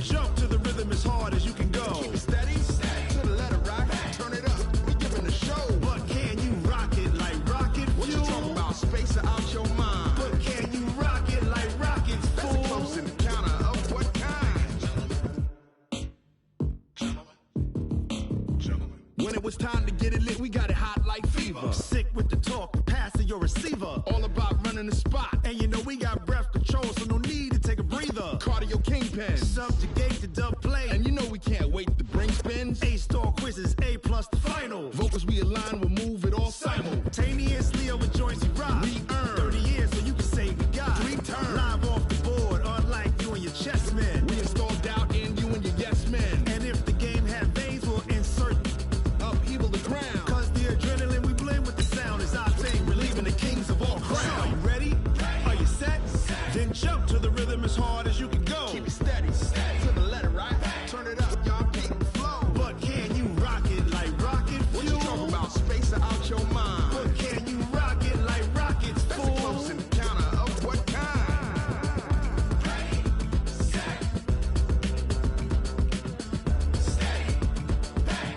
Jump to the rhythm as hard as you can go. Keep it steady. To the letter rock. Turn it up. We giving a show. But can you rock it like rocket fuel? What you talking about? Space or out your mind? But can you rock it like rockets, fool? That's a close encounter of what kind? Gentlemen. When it was time to get it lit, we got it hot like fever. Sick with the talk, passing your receiver. All about running the spot. And you know we got breath control, so no need to take a breather. Cardio kingpin. Subjugate the dub play. And you know we can't wait to bring spins. A-star quizzes, A+ the final. Vocals we align, we'll move it all simultaneously over joints we rock. We earn 30 years so you can say we got 3 turns. Live off the board, unlike you and your chess men. We install doubt in you and your yes men. And if the game had veins, we'll insert upheaval the ground. Cause the adrenaline we blend with the sound is our thing, relieving the kings of all crowns. Are you ready? Are you set? Then jump to the rhythm as hard as you can go. Keep it steady, to the letter right. Turn it up, y'all keep the flow. But can you rock it like rocket fuel? What you talking about? Space or out your mind? But can you rock it like rockets, fool? That's a close encounter of what kind? Ready, set, steady, bang.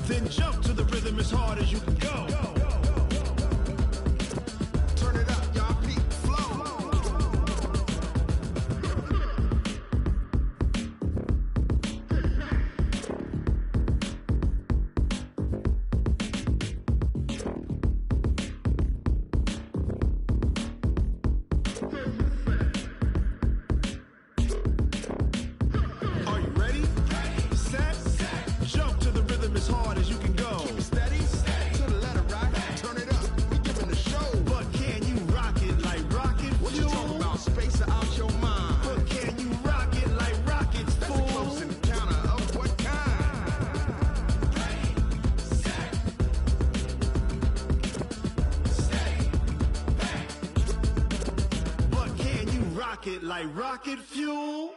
Then jump to the rhythm as hard as you can go. Turn it up, y'all keep the flow. it like rocket fuel.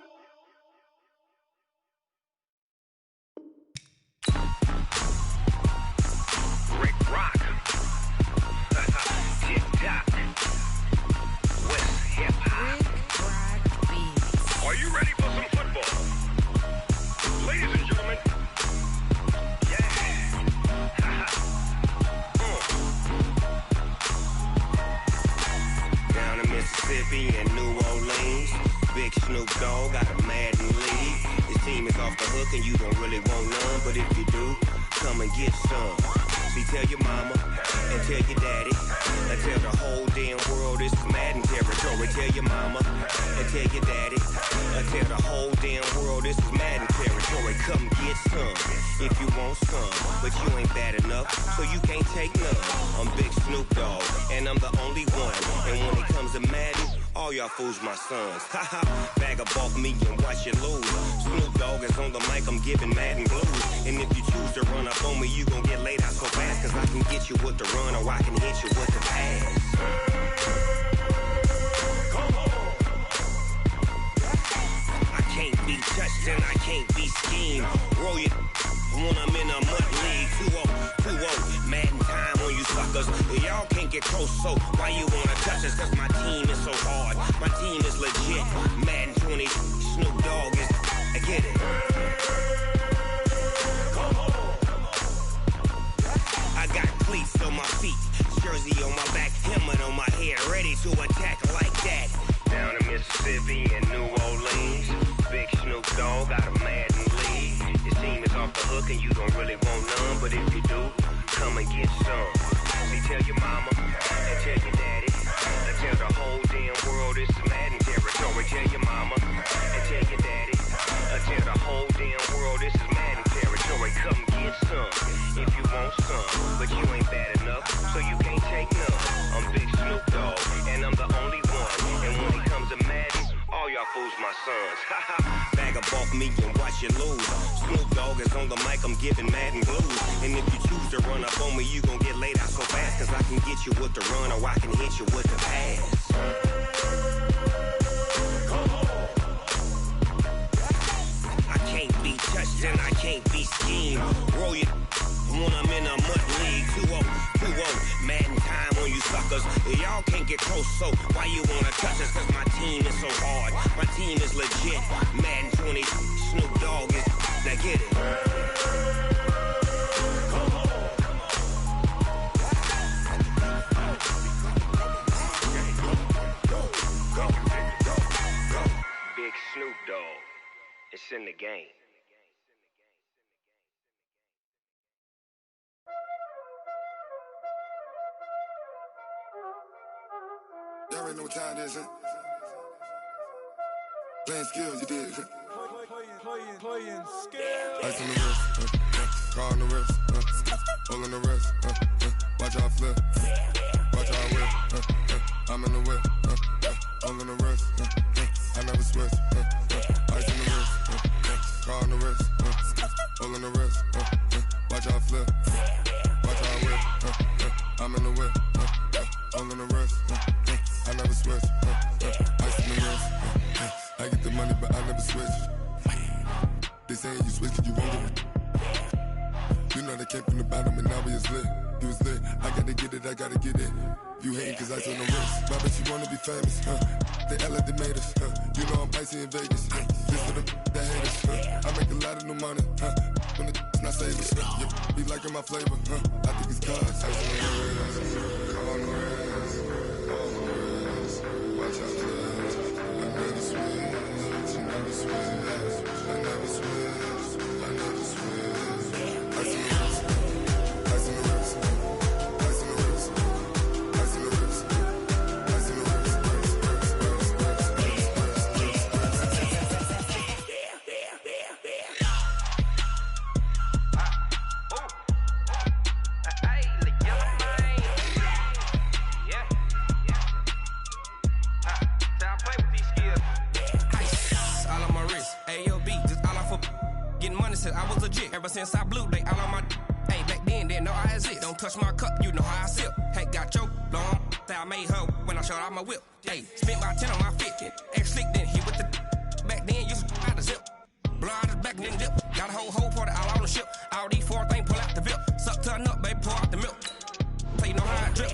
Rick Rock. Tick-tock. West hip-hop. Are you ready for some football? Ladies and gentlemen. Yeah. Down in Mississippi and New Orleans, Big Snoop Dogg got a Madden league. His team is off the hook and you don't really want none, but if you do, come and get some. See, tell your mama and tell your daddy and tell the whole damn world this is Madden territory. Tell your mama and tell your daddy and tell the whole damn world this is Madden territory. Come get some if you want some, but you ain't bad enough, so you can't take none. I'm Big Snoop Dogg and I'm the only one, and when it comes to Madden, all y'all fools my sons. Haha, bag up off me and watch you lose. Snoop Dogg is on the mic, I'm giving Madden blues. And if you choose to run up on me, you gon' get laid out so fast, cause I can get you with the run or I can hit you with the pass. Come on. I can't be touched and I can't be schemed. Roll it when I'm in a mud league. 2-0, Madden time on you suckers. Y'all can't get close, so why you wanna touch us? Cause my team is so hard, my team is legit. Madden 20, Snoop Dogg is, I get it. Come on. I got cleats on my feet, jersey on my back, helmet on my head, ready to attack like that. Down in Mississippi and New Orleans, Big Snoop Dogg got a Madden league. His team is off the hook and you don't really want none, but if you do, come and get some. See, tell your mama and tell your daddy and tell the whole damn world this is Madden territory. Tell your mama and tell your daddy and tell the whole damn world this is Madden territory. Come get some if you want some, but you ain't bad enough, so you can't take none. I'm Big Snoop Dogg and I'm the only one, and when it comes to Madden, all y'all fools my sons. Bag up off me and watch you lose. Snoop Dogg is on the mic, I'm giving Madden blues. And if you choose to run up on me, you gon' get laid out so fast, cause I can get you with the run or I can hit you with the pass. Come on. I can't be touched and I can't be schemed. Roll it when I'm in a mud league. 2-0, Madden time on you suckers. Y'all can't get close, so why you wanna touch us? Cause my team is so hard, my team is legit. Madden 20, Snoop Dogg is, now get it. Come on. Go. Big Snoop Dogg, it's in the game. Y'all already know what time it is, huh? Playing skills, you did. Playing skills. Ice on the wrist, car on the wrist, hole in the wrist, watch how I flip, watch how I whip, I'm in the whip, hole in the wrist, I never switch, ice on the wrist, car on the wrist, hole in the wrist, watch how I flip, watch how I whip, I'm in the whip, hole in the wrist, I never switch, ice in the wrist, I get the money but I never switch. They saying you switch cause you won't get it. You know they came from the bottom and now we is lit. You was lit, I gotta get it, I gotta get it. You hating cause ice on the wrist. But I bet you wanna be famous, They act like they made us, You know I'm icy in Vegas, This for the that hate us, I make a lot of new money, When the not savers, Be liking my flavor, I think it's cause ice on the wrist, on the wrist, watch out for this. I never switch, I never switch. I never switch, I never switch. Ice in the wrist, ice in the wrist, ice in the wrist, ice in the wrist, ice in the wrist, Ever since I blew, they all on my. Hey, back in, didn't know I had it. Don't touch my cup, you know how I sip. Hey, got your long, that I made her when I showed out my whip. Hey, spent about 10 on my fit. Ex-slick, then he with the back then, used to out the zip. Blow out his back, then dip. Got a whole party all on the ship. All these 4 things, pull out the VIP. Suck to a nut, baby, pour out the milk. So you know how I drip.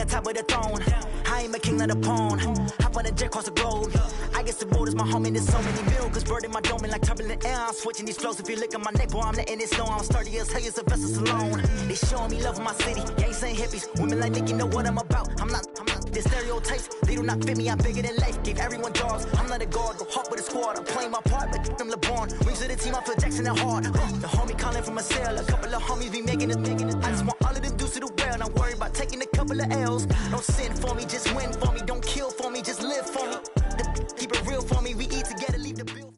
Top of the throne, I ain't a king, not a pawn. Hop on a jet across the globe. I guess the world is my home and there's so many bills. Bird in my dome and like turbulent air. I'm switching these flows. If you look at my neck, boy, I'm letting it snow. I'm sturdy as hell, as a vessel alone. They showing me love in my city. Gangs ain't hippies. Women like Nicky know what I'm about. I'm not the stereotypes. They do not fit me. I'm bigger than life. Gave everyone dogs. I'm not a guard. Go hawk with a squad. I'm playing my part, but them LeBron. Rings to the team. I feel Jackson and hard. The homie calling from a cell. A couple of homies be making it. I just want all of them dudes to do well. Not worry about taking a couple of L's. Don't sin for me, just win for me. Don't kill for me, just live for me. Keep it real for me. We eat together, leave the bill.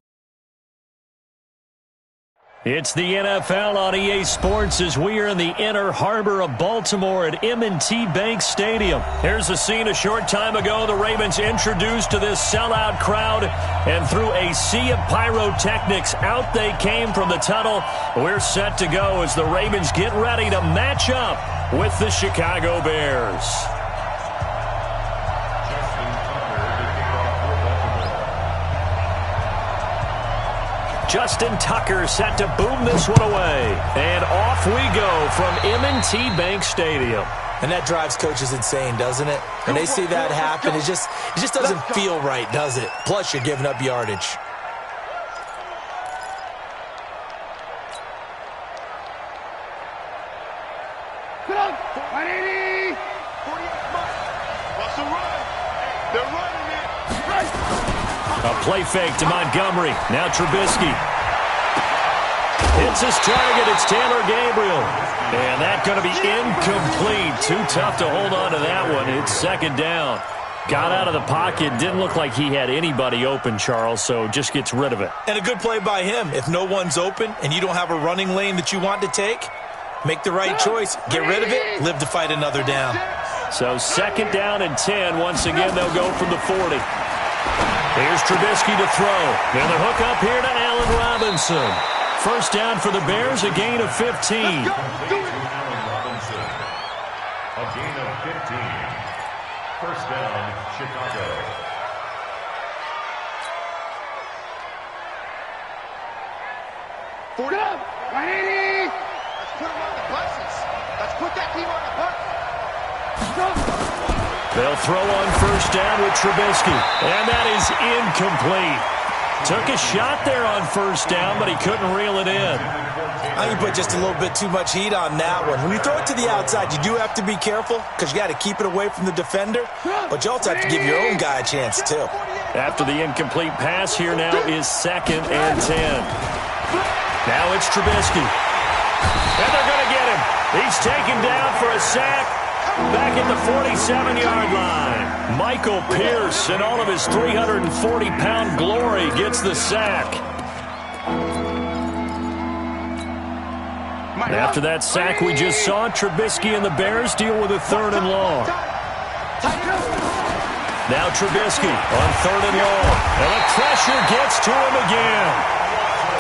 It's the NFL on EA Sports as we are in the inner harbor of Baltimore at M&T Bank Stadium. Here's a scene a short time ago. The Ravens introduced to this sellout crowd, and through a sea of pyrotechnics, out they came from the tunnel. We're set to go as the Ravens get ready to match up with the Chicago Bears. Justin Tucker set to boom this one away. And off we go from M&T Bank Stadium. And that drives coaches insane, doesn't it? When they see that happen, it just doesn't feel right, does it? Plus, you're giving up yardage. Put up, 180. 48 months. What's the run? They're running it. A play fake to Montgomery. Now Trubisky. Hits his target. It's Taylor Gabriel. And that's going to be incomplete. Too tough to hold on to that one. It's second down. Got out of the pocket. Didn't look like he had anybody open, Charles, so just gets rid of it. And a good play by him. If no one's open and you don't have a running lane that you want to take, make the right choice. Get rid of it. Live to fight another down. So second down and 10. Once again, they'll go from the 40. Here's Trubisky to throw. And the hook up here to Allen Robinson. First down for the Bears, a gain of 15. Allen Robinson, a gain of 15. First down, Chicago. Put up, 180. Let's put them on the buses. Let's put that team on the bus. They'll throw on first down with Trubisky. And that is incomplete. Took a shot there on first down, but he couldn't reel it in. I think you put just a little bit too much heat on that one. When you throw it to the outside, you do have to be careful because you got to keep it away from the defender. But you also have to give your own guy a chance, too. After the incomplete pass, here now is second and 10. Now it's Trubisky. And they're going to get him. He's taken down for a sack. Back at the 47-yard line. Michael Pierce, in all of his 340-pound glory, gets the sack. And after that sack we just saw, Trubisky and the Bears deal with a third and long. Now Trubisky on third and long. And the pressure gets to him again.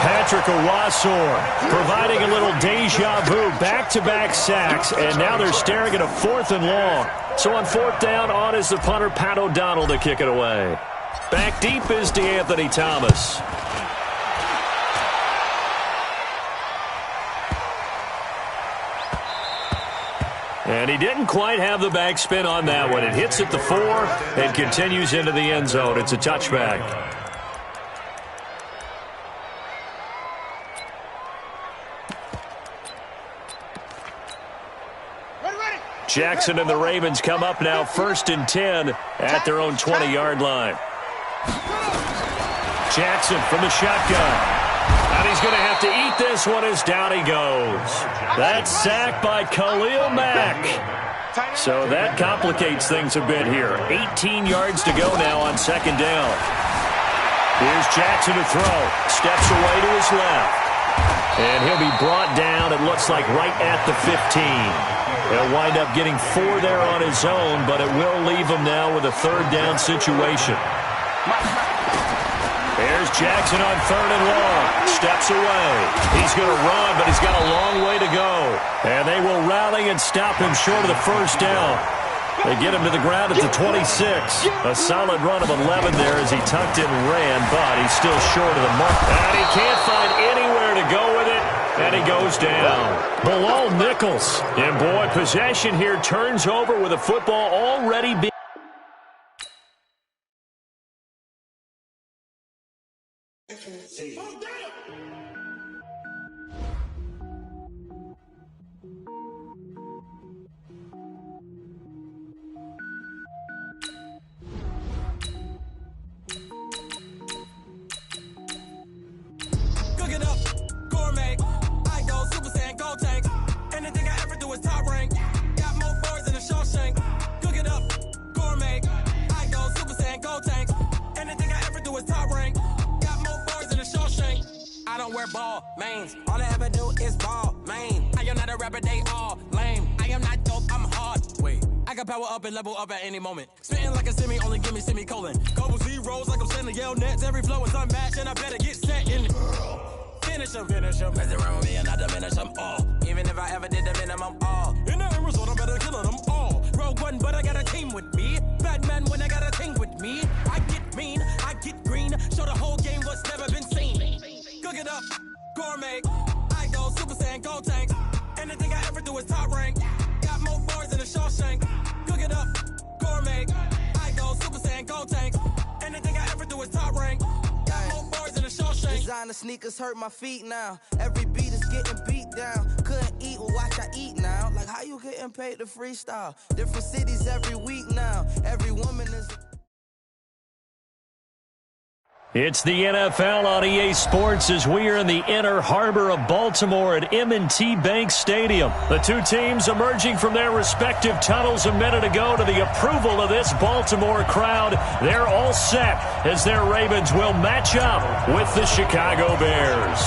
Had Patrick Owasor providing a little deja vu, back-to-back sacks, and now they're staring at a 4th and long. So on 4th down, on is the punter, Pat O'Donnell, to kick it away. Back deep is DeAnthony Thomas. And he didn't quite have the backspin on that one. It hits at the 4 and continues into the end zone. It's a touchback. Jackson and the Ravens come up now 1st and 10 at their own 20-yard line. Jackson from the shotgun. And he's going to have to eat this one as down he goes. That's sacked by Khalil Mack. So that complicates things a bit here. 18 yards to go now on 2nd down. Here's Jackson to throw. Steps away to his left. And he'll be brought down, it looks like, right at the 15. He'll wind up getting 4 there on his own, but it will leave him now with a 3rd down situation. There's Jackson on 3rd and long. Steps away. He's going to run, but he's got a long way to go. And they will rally and stop him short of the 1st down. They get him to the ground at the 26. A solid run of 11 there as he tucked in and ran, but he's still short of the mark. And he can't find anywhere to go with it, and he goes down. Bilal Nichols. And boy, possession here turns over with a football already being... Cook it up, gourmet. I go Super Saiyan, go tank. Anything I ever do is top rank. Got more boys than a Shawshank. Cook it up, gourmet. I go Super Saiyan, go tank. Anything I ever do is top rank. Got more boys than a Shawshank. I don't wear ball mains. All I ever do is ball main. I am not a rapper, they all lame. I am not dope, I'm hard. Wait, I can power up and level up at any moment. Spitting like a semi, only give me semicolon. Couple zeros like I'm sending yell nets. Every flow is unmatched, and I better get set in. Finish them. Mess around with me and I diminish them all. Even if I ever did the minimum all. In the end result, I'm better killing them all. Rogue One, but I got a team with me. Batman when I got a thing with me. I get mean, I get green. Show the whole game what's never been seen. Cook it up, gourmet. I go Super Saiyan, go tank. Anything I ever do is top rank. Got more boys than a Shawshank. Cook it up, gourmet. I go Super Saiyan, go tank. Anything I ever do is top rank. Got more boys than a Shawshank. Designer sneakers hurt my feet now. Every beat is getting beat down. Couldn't eat, well watch I eat now. Like how you getting paid to freestyle? Different cities every week now. Every woman is... It's the NFL on EA Sports as we are in the inner harbor of Baltimore at M&T Bank Stadium. The two teams emerging from their respective tunnels a minute ago to the approval of this Baltimore crowd. They're all set as their Ravens will match up with the Chicago Bears.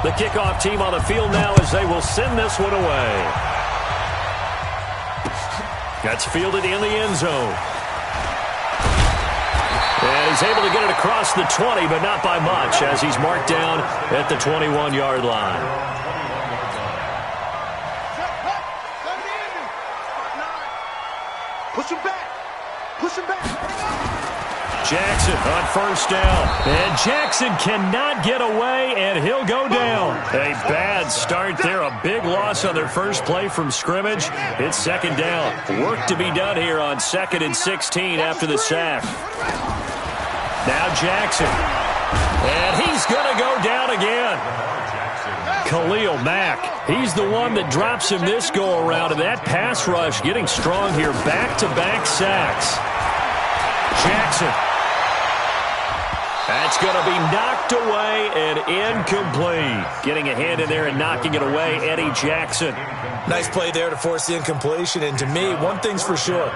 The kickoff team on the field now as they will send this one away. That's fielded in the end zone. And he's able to get it across the 20, but not by much, as he's marked down at the 21-yard line. Push him back. Push him back. Jackson on 1st down. And Jackson cannot get away, and he'll go down. A bad start there. A big loss on their first play from scrimmage. It's 2nd down. Work to be done here on 2nd and 16 after the sack. Now Jackson. And he's going to go down again. Khalil Mack. He's the one that drops him this go-around. And that pass rush getting strong here. Back-to-back sacks. Jackson. That's going to be knocked away and incomplete. Getting a hand in there and knocking it away, Eddie Jackson. Nice play there to force the incompletion. And to me, one thing's for sure.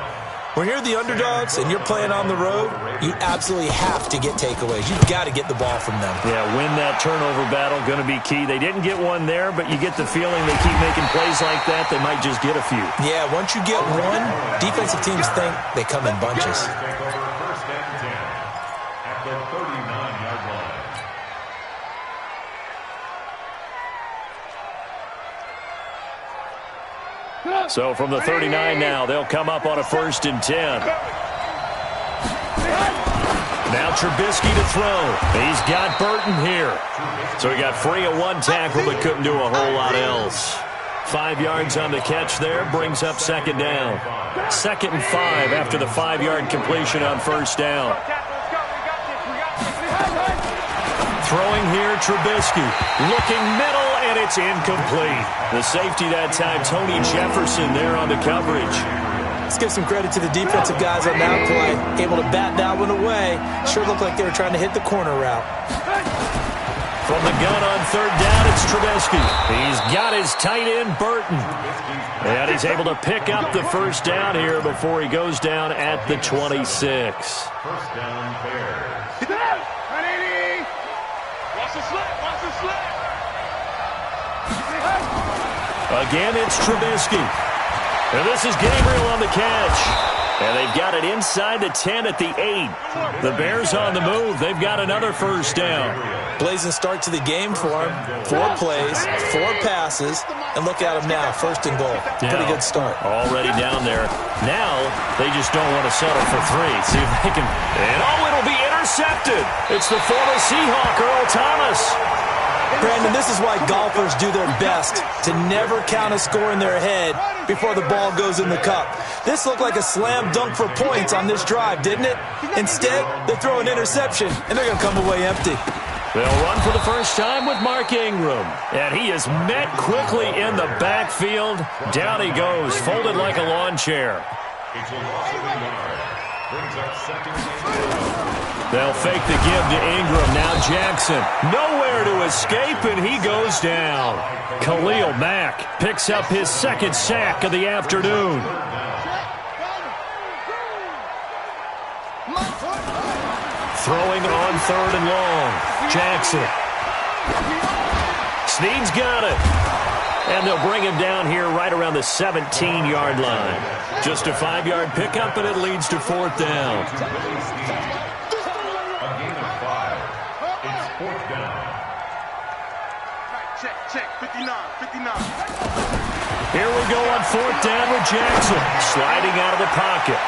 When you're the underdogs and you're playing on the road, you absolutely have to get takeaways. You've got to get the ball from them. Yeah, win that turnover battle, going to be key. They didn't get one there, but you get the feeling they keep making plays like that, they might just get a few. Yeah, once you get one, defensive teams think they come in bunches. So from the 39 now, they'll come up on a 1st and 10. Now Trubisky to throw. He's got Burton here. So he got free of one tackle but couldn't do a whole lot else. 5 yards on the catch there, brings up 2nd down. 2nd and 5 after the 5-yard completion on 1st down. Throwing here, Trubisky. Looking middle, and it's incomplete. The safety that time, Tony Jefferson there on the coverage. Let's give some credit to the defensive guys on that play. Able to bat that one away. Sure looked like they were trying to hit the corner route. From the gun on 3rd down, it's Trubisky. He's got his tight end, Burton. And he's able to pick up the 1st down here before he goes down at the 26. 1st down, Bears. Watch the slip. Watch the slip. Again, it's Trubisky. And this is Gabriel on the catch. And they've got it inside the 10 at the 8. The Bears on the move. They've got another 1st down. Blazing start to the game for him. 4 plays, 4 passes, and look at him now, 1st and goal. Pretty good start. Already down there. Now they just don't want to settle for 3. See if they can. And it'll be intercepted. It's the former Seahawk, Earl Thomas. Brandon, this is why golfers do their best to never count a score in their head before the ball goes in the cup. This looked like a slam dunk for points on this drive, didn't it? Instead, they throw an interception, and they're going to come away empty. They'll run for the first time with Mark Ingram. And he is met quickly in the backfield. Down he goes, folded like a lawn chair. It's a loss of a yard. Brings up 2nd and 2. They'll fake the give to Ingram. Now Jackson. Nowhere to escape, and he goes down. Khalil Mack picks up his 2nd sack of the afternoon. Throwing on 3rd and long. Jackson. Snead's got it. And they'll bring him down here right around the 17-yard line. Just a 5-yard pickup, and it leads to 4th down. A gain of 5. It's 4th down. Check. 59. Here we go on 4th down with Jackson. Sliding out of the pocket.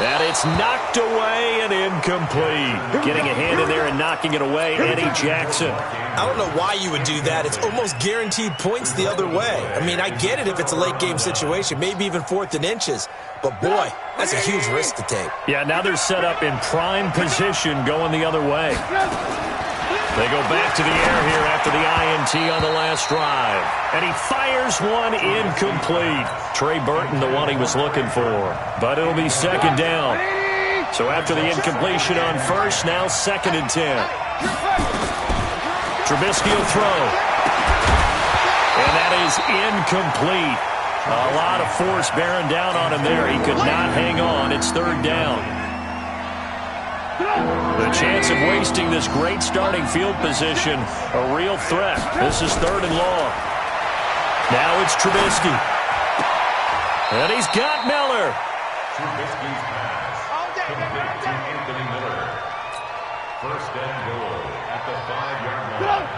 And it's knocked away and incomplete. Getting a hand in there and knocking it away, Eddie Jackson. I don't know why you would do that. It's almost guaranteed points the other way. I mean, I get it if it's a late-game situation, maybe even 4th and inches. But, boy, that's a huge risk to take. Yeah, now they're set up in prime position going the other way. They go back to the air here after the INT on the last drive. And he fires one incomplete. Trey Burton, the one he was looking for. But it'll be 2nd down. So after the incompletion on 1st, now 2nd and 10. Trubisky will throw. And that is incomplete. A lot of force bearing down on him there. He could not hang on. It's 3rd down. The chance of wasting this great starting field position, a real threat. This is 3rd and long. Now it's Trubisky. And he's got Miller. Trubisky's pass. Complete to Anthony Miller. 1st and goal at the 5-yard line.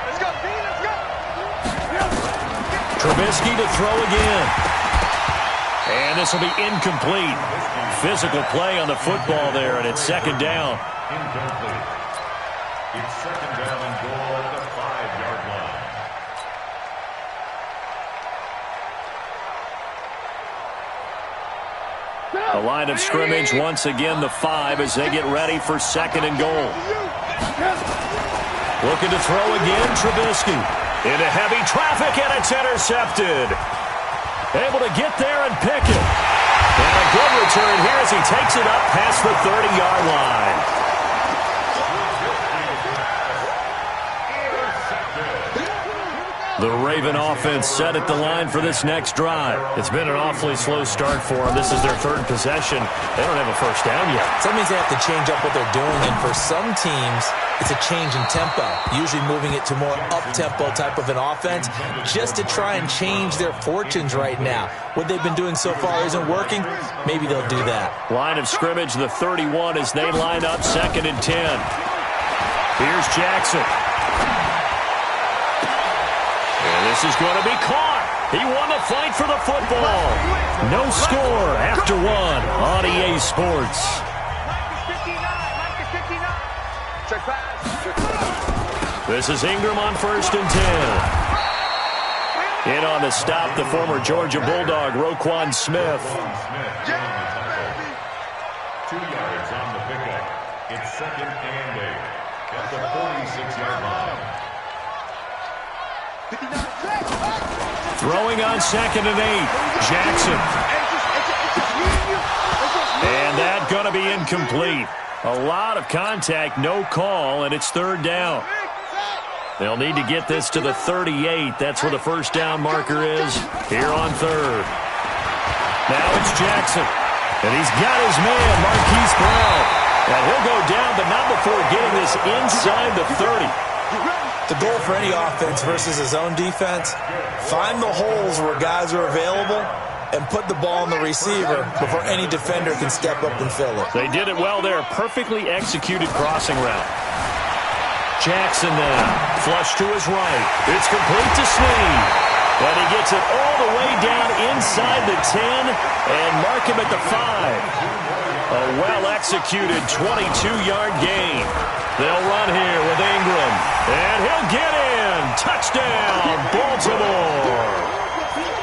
Let's go, B, let's go. Trubisky to throw again. And this will be incomplete. Physical play on the football there, and it's 2nd down. Incomplete. It's 2nd down and goal at the 5-yard line. The line of scrimmage once again the 5 as they get ready for 2nd and goal. Looking to throw again, Trubisky. Into heavy traffic, and it's intercepted. Able to get there and pick it. And a good return here as he takes it up past the 30-yard line. The Raven offense set at the line for this next drive. It's been an awfully slow start for them. This is their 3rd possession. They don't have a 1st down yet. That means they have to change up what they're doing, and for some teams, it's a change in tempo, usually moving it to more up-tempo type of an offense just to try and change their fortunes right now. What they've been doing so far isn't working. Maybe they'll do that. Line of scrimmage, the 31 as they line up 2nd and 10. Here's Jackson. This is going to be caught. He won the fight for the football. No score after one on EA Sports. This is Ingram on 1st and 10. In on the stop, the former Georgia Bulldog, Roquan Smith. 2 yards on the pickup. It's 2nd and 8 at the 46-yard line. Throwing on 2nd and 8. Jackson. And that's going to be incomplete. A lot of contact, no call, and it's 3rd down. They'll need to get this to the 38. That's where the first down marker is here on 3rd. Now it's Jackson. And he's got his man, Marquise Brown. And he'll go down, but not before getting this inside the 30. The goal for any offense versus his own defense, find the holes where guys are available and put the ball on the receiver before any defender can step up and fill it. They did it well there. Perfectly executed crossing route. Jackson then, flush to his right. It's complete to Snead. And he gets it all the way down inside the 10 and mark him at the 5. A well-executed 22-yard gain. They'll run here with Ingram. And he'll get in. Touchdown, Baltimore.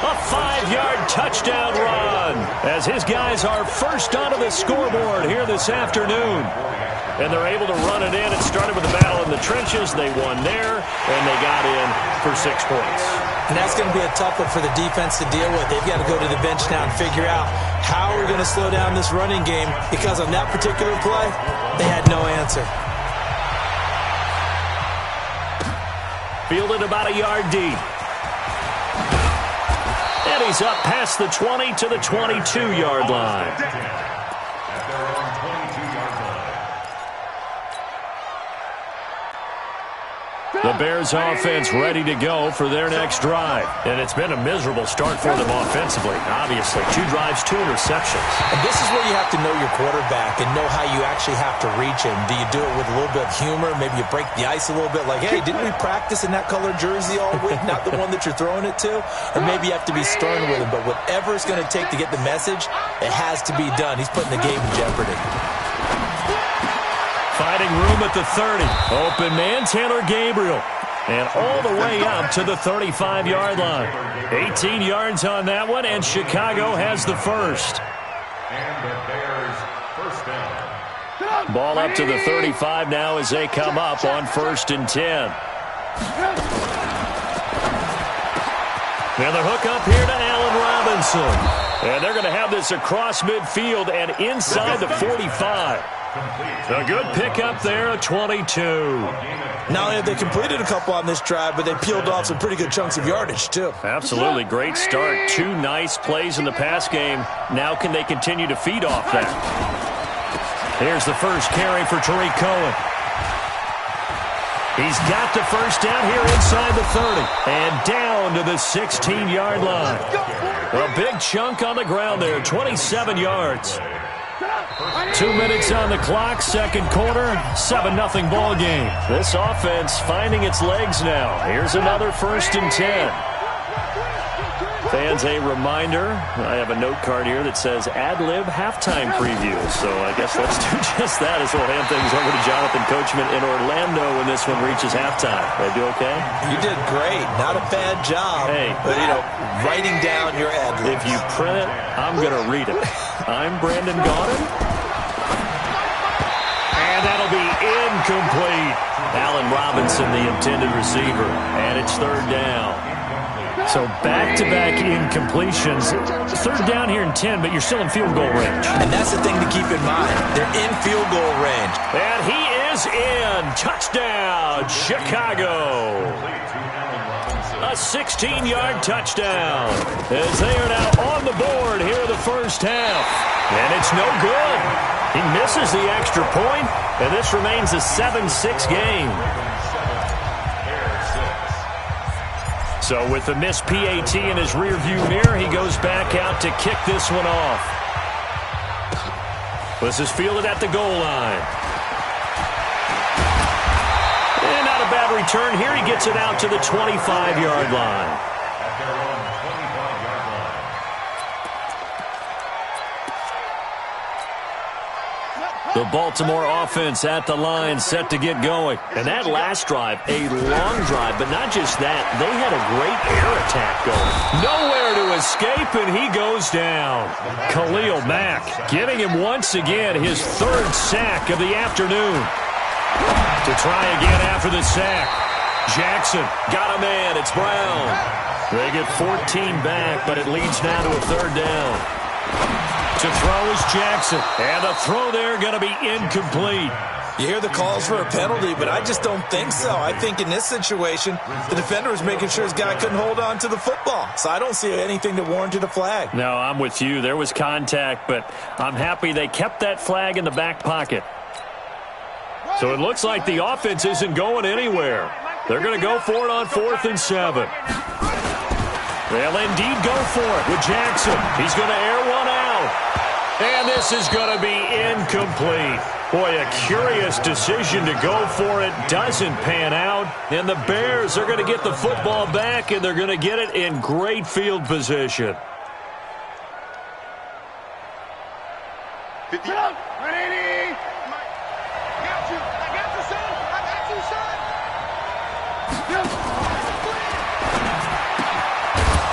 A 5-yard touchdown run as his guys are first onto the scoreboard here this afternoon. And they're able to run it in. It started with a battle in the trenches. They won there, and they got in for 6 points. And that's going to be a tough one for the defense to deal with. They've got to go to the bench now and figure out how we're going to slow down this running game, because on that particular play, they had no answer. Fielded about a yard deep. And he's up past the 20 to the 22-yard line. At their own 22-yard line. The Bears offense ready to go for their next drive. And it's been a miserable start for them offensively. Obviously, 2 drives, 2 interceptions. And this is where you have to know your quarterback and know how you actually have to reach him. Do you do it with a little bit of humor? Maybe you break the ice a little bit like, hey, didn't we practice in that colored jersey all week? Not the one that you're throwing it to? Or maybe you have to be stern with him. But whatever it's going to take to get the message, it has to be done. He's putting the game in jeopardy. Fighting room at the 30. Open man, Taylor Gabriel. And all the way up to the 35-yard line. 18 yards on that one, and Chicago has the first. And the Bears first down. Ball up to the 35 now as they come up on 1st and 10. And the hook up here to Allen Robinson. And they're going to have this across midfield and inside the 45. A good pickup there at 22. Not only have they completed a couple on this drive, but they peeled off some pretty good chunks of yardage, too. Absolutely. Great start. 2 nice plays in the pass game. Now can they continue to feed off that? Here's the first carry for Tariq Cohen. He's got the first down here inside the 30. And down to the 16-yard line. A big chunk on the ground there, 27 yards. 2 minutes on the clock, second quarter, 7-0 ball game. This offense finding its legs now. Here's another 1st and 10. Fans, a reminder, I have a note card here that says ad-lib halftime preview. So I guess let's do just that as we'll hand things over to Jonathan Coachman in Orlando when this one reaches halftime. Did I do okay? You did great. Not a bad job. Hey. But, writing down your ad-libs. If you print it, I'm going to read it. I'm Brandon Gaudin. And that'll be incomplete. Allen Robinson, the intended receiver. And it's 3rd down. So back-to-back incompletions. 3rd down here in 10, but you're still in field goal range. And that's the thing to keep in mind. They're in field goal range. And he is in. Touchdown, Chicago. A 16-yard touchdown. As they are now on the board here in the first half. And it's no good. He misses the extra point, and this remains a 7-6 game. So with the missed PAT in his rearview mirror, he goes back out to kick this one off. This is fielded at the goal line. And not a bad return here. He gets it out to the 25-yard line. At their own 25-yard line. The Baltimore offense at the line, set to get going. And that last drive, a long drive, but not just that. They had a great air attack going. Nowhere to escape, and he goes down. Khalil Mack getting him once again his third sack of the afternoon. To try again after the sack. Jackson got a man. It's Brown. They get 14 back, but it leads now to a third down. To throw is Jackson. And the throw there going to be incomplete. You hear the calls for a penalty, but I just don't think so. I think in this situation, the defender was making sure his guy couldn't hold on to the football. So I don't see anything that warranted a flag. No, I'm with you. There was contact, but I'm happy they kept that flag in the back pocket. So it looks like the offense isn't going anywhere. They're going to go for it on 4th and 7. They'll indeed go for it with Jackson. He's going to air one out. And this is going to be incomplete. Boy, a curious decision to go for it. Doesn't pan out. And the Bears are going to get the football back, and they're going to get it in great field position. 50 up, 180. I got you, son.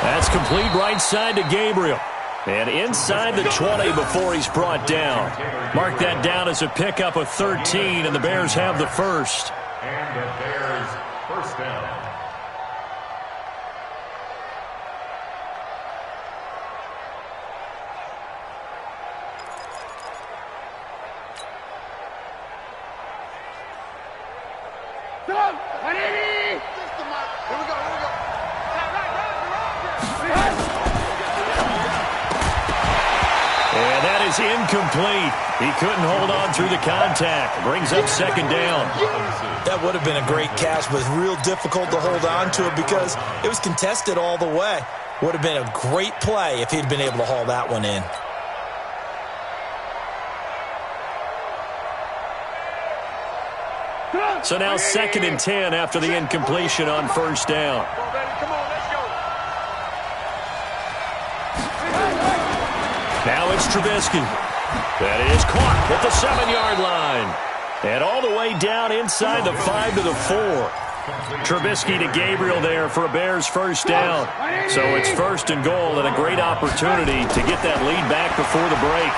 That's complete right side to Gabriel. And inside the 20 before he's brought down. Mark that down as a pickup of 13, and the Bears have the first. And the Bears first down. Stop! 180! Here we go. And that is incomplete. He couldn't hold on through the contact. Brings up second down. That would have been a great catch, but real difficult to hold on to it because it was contested all the way. Would have been a great play if he'd been able to haul that one in. So now 2nd and 10 after the incompletion on first down. Come on, let's go. Now it's Trubisky. That is caught at the 7-yard line. And all the way down inside the 5 to the 4. Trubisky to Gabriel there for a Bears first down. So it's 1st and goal and a great opportunity to get that lead back before the break.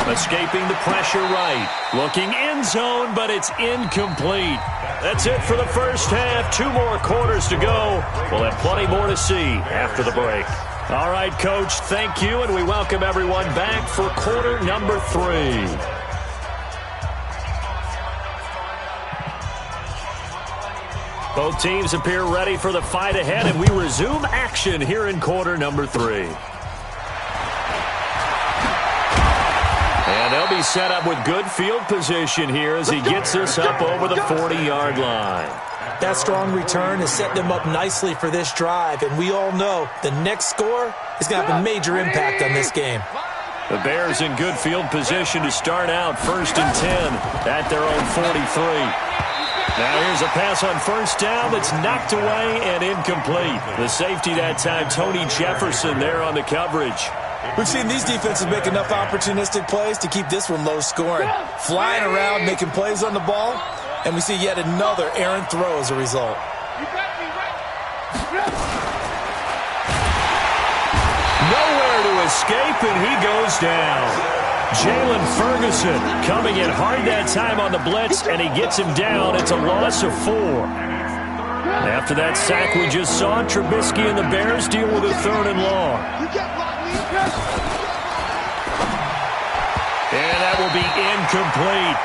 Escaping the pressure right. Looking end zone, but it's incomplete. That's it for the first half. 2 more quarters to go. We'll have plenty more to see after the break. All right, Coach, thank you, and we welcome everyone back for quarter number 3. Both teams appear ready for the fight ahead, and we resume action here in quarter number 3. And they'll be set up with good field position here as he gets us up over the 40-yard line. That strong return has set them up nicely for this drive, and we all know the next score is going to have a major impact on this game. The Bears in good field position to start out 1st and 10 at their own 43. Now here's a pass on first down that's knocked away and incomplete. The safety that time, Tony Jefferson there on the coverage. We've seen these defenses make enough opportunistic plays to keep this one low scoring. Flying around, making plays on the ball, and we see yet another errant throw as a result. Nowhere to escape, and he goes down. Jalen Ferguson coming in hard that time on the blitz, and he gets him down. It's a loss of 4. After that sack we just saw, Trubisky and the Bears deal with a 3rd and long. And that will be incomplete.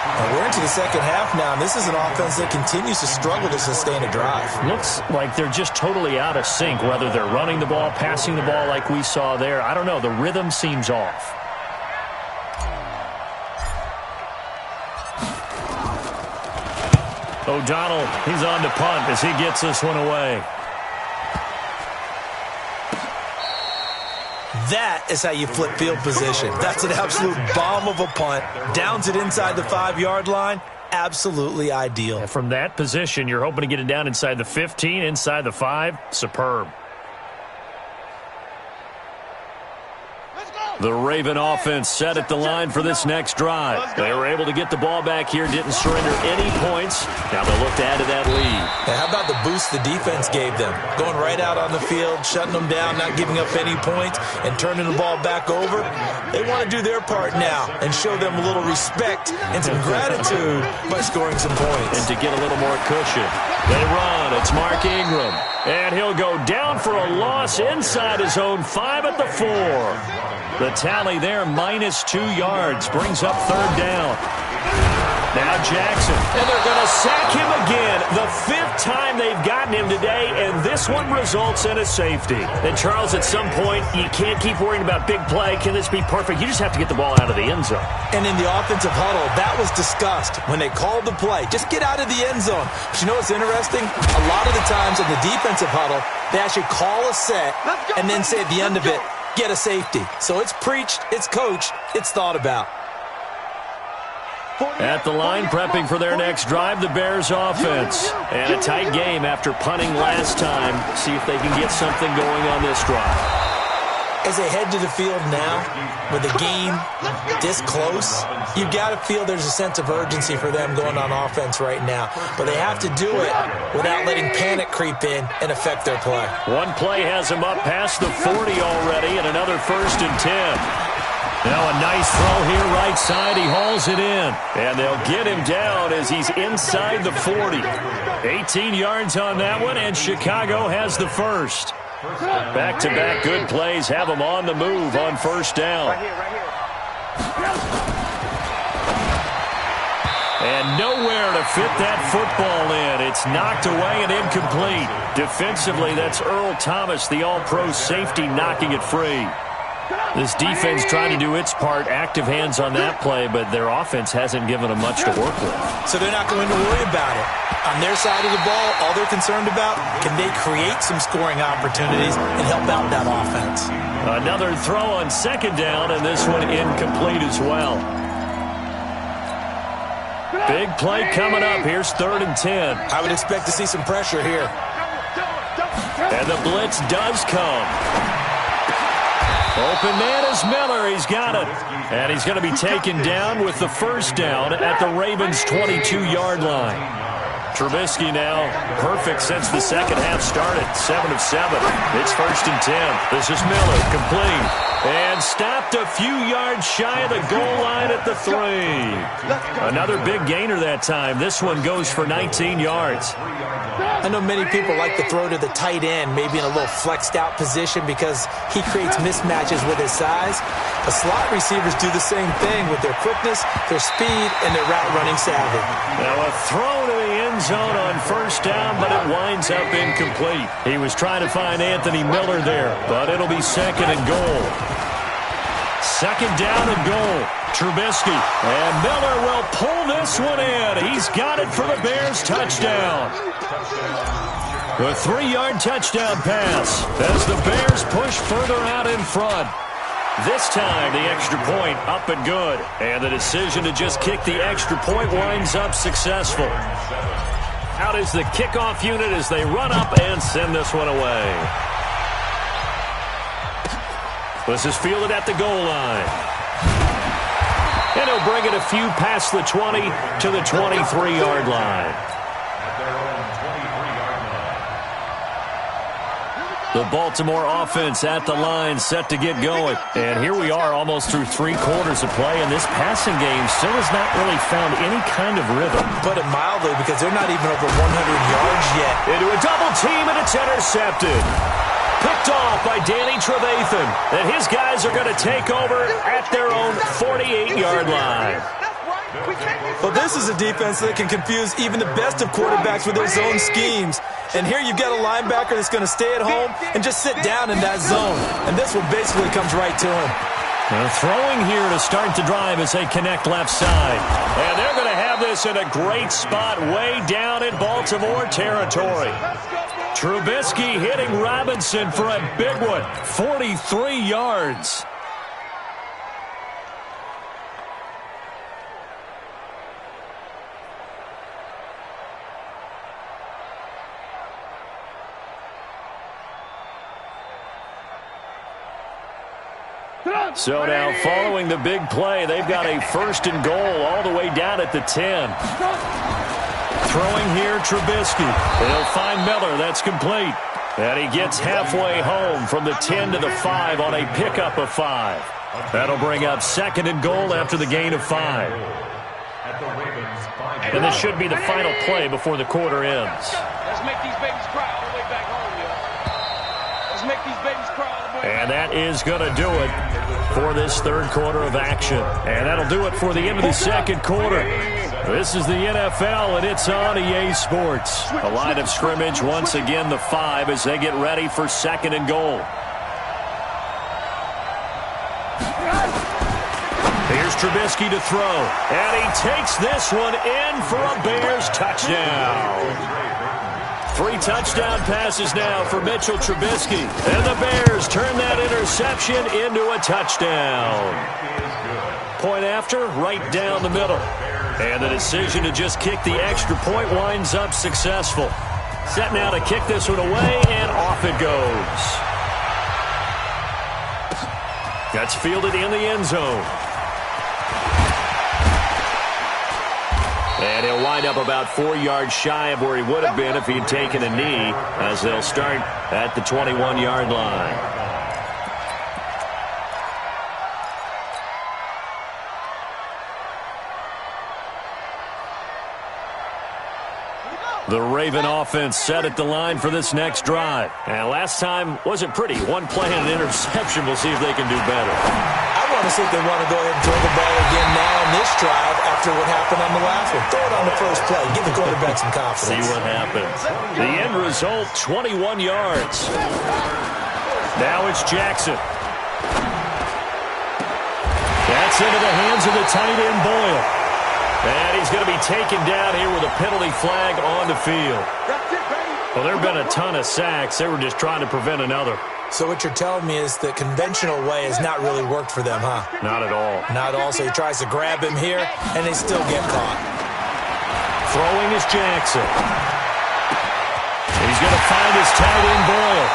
And we're into the second half now, and this is an offense that continues to struggle to sustain a drive. Looks like they're just totally out of sync, whether they're running the ball, passing the ball like we saw there. I don't know. The rhythm seems off. O'Donnell, he's on to punt as he gets this one away. That is how you flip field position. That's an absolute bomb of a punt. Downs it inside the 5-yard line, absolutely ideal. And from that position, you're hoping to get it down inside the 15, inside the 5. Superb. The Raven offense set at the line for this next drive. They were able to get the ball back here, didn't surrender any points. Now they'll look to add to that lead. Now, how about the boost the defense gave them? Going right out on the field, shutting them down, not giving up any points, and turning the ball back over. They want to do their part now and show them a little respect and some gratitude by scoring some points. And to get a little more cushion, they run. It's Mark Ingram. And he'll go down for a loss inside his own 5 at the 4. The tally there, -2 yards, brings up 3rd down. Now Jackson, and they're going to sack him again. The 5th time they've gotten him today, and this one results in a safety. And Charles, at some point, you can't keep worrying about big play. Can this be perfect? You just have to get the ball out of the end zone. And in the offensive huddle, that was discussed when they called the play. Just get out of the end zone. But you know what's interesting? A lot of the times in the defensive huddle, they actually call a set and then say at the end of it, get a safety. So it's preached, it's coached, it's thought about. At the line, prepping for their next drive, the Bears offense. And a tight game after punting last time. See if they can get something going on this drive. As they head to the field now, with the game this close, you got to feel there's a sense of urgency for them going on offense right now. But they have to do it without letting panic creep in and affect their play. One play has him up past the 40 already, and another 1st and 10. Now a nice throw here right side. He hauls it in. And they'll get him down as he's inside the 40. 18 yards on that one, and Chicago has the first. Back-to-back good plays have them on the move on 1st down. And nowhere to fit that football in. It's knocked away and incomplete. Defensively, that's Earl Thomas, the all-pro safety, knocking it free. This defense trying to do its part, active hands on that play, but their offense hasn't given them much to work with. So they're not going to worry about it. On their side of the ball, all they're concerned about, can they create some scoring opportunities and help out that offense? Another throw on 2nd down, and this one incomplete as well. Big play coming up. Here's 3rd and 10. I would expect to see some pressure here. And the blitz does come. Open man is Miller. He's got it. And he's going to be taken down with the 1st down at the Ravens' 22-yard line. Trubisky now perfect since the second half started. 7 of 7. It's 1st and 10. This is Miller, complete. And stopped a few yards shy of the goal line at the 3. Another big gainer that time. This one goes for 19 yards. I know many people like to throw to the tight end, maybe in a little flexed out position because he creates mismatches with his size. The slot receivers do the same thing with their quickness, their speed, and their route running savvy. Now a throw to the end zone on 1st down, but it winds up incomplete. He was trying to find Anthony Miller there, but it'll be 2nd and goal. 2nd down and goal. Trubisky. And Miller will pull this one in. He's got it for the Bears touchdown. A 3-yard touchdown pass as the Bears push further out in front. This time the extra point up and good. And the decision to just kick the extra point winds up successful. Out is the kickoff unit as they run up and send this one away. This is fielded at the goal line. And he'll bring it a few past the 20 to the 23-yard line. The Baltimore offense at the line set to get going. And here we are almost through 3 quarters of play, and this passing game still has not really found any kind of rhythm. Put it mildly, because they're not even over 100 yards yet. Into a double team, and it's intercepted. Picked off by Danny Trevathan. And his guys are going to take over at their own 48-yard line. Well, this is a defense that can confuse even the best of quarterbacks with their zone schemes. And here you've got a linebacker that's going to stay at home and just sit down in that zone. And this one basically comes right to him. They're throwing here to start the drive as they connect left side. And they're going to have this in a great spot way down in Baltimore territory. Trubisky hitting Robinson for a big one, 43 yards. So now, following the big play, they've got a 1st and goal all the way down at the 10. Throwing here, Trubisky. He'll find Miller. That's complete. And he gets halfway home from the 10 to the 5 on a pickup of 5. That'll bring up 2nd and goal after the gain of 5. And this should be the final play before the quarter ends. Let's make these babies cry all the way back home, yo. Let's make these babies cry all the way back. And that is going to do it for this 3rd quarter of action. And that'll do it for the end of the 2nd quarter. This is the NFL, and it's on EA Sports. The line of scrimmage, once again, the 5 as they get ready for 2nd and goal. Here's Trubisky to throw, and he takes this one in for a Bears touchdown. 3 touchdown passes now for Mitchell Trubisky, and the Bears turn that interception into a touchdown. Point after, right down the middle. And the decision to just kick the extra point winds up successful. Set now to kick this one away, and off it goes. That's fielded in the end zone. And he'll wind up about 4 yards shy of where he would have been if he had taken a knee, as they'll start at the 21-yard line. The Raven offense set at the line for this next drive. And last time wasn't pretty. 1 play and an interception. We'll see if they can do better. I want to see if they want to go ahead and throw the ball again now on this drive after what happened on the last one. Throw it on the first play. Give the quarterback some confidence. See what happens. The end result, 21 yards. Now it's Jackson. That's into the hands of the tight end, Boyle. And he's going to be taken down here with a penalty flag on the field. Well, there have been a ton of sacks. They were just trying to prevent another. So what you're telling me is the conventional way has not really worked for them, huh? Not at all. Not at all. So he tries to grab him here, and they still get caught. Throwing is Jackson. He's going to find his tight end, Boyle.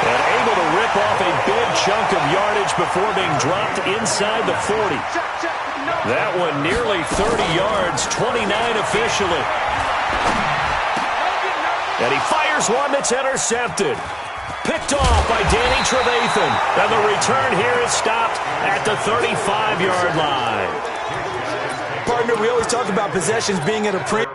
And able to rip off a big chunk of yardage before being dropped inside the 40. That one nearly 30 yards, 29 officially. And he fires one that's intercepted. Picked off by Danny Trevathan. And the return here is stopped at the 35-yard line. Partner, we always talk about possessions being at a premium.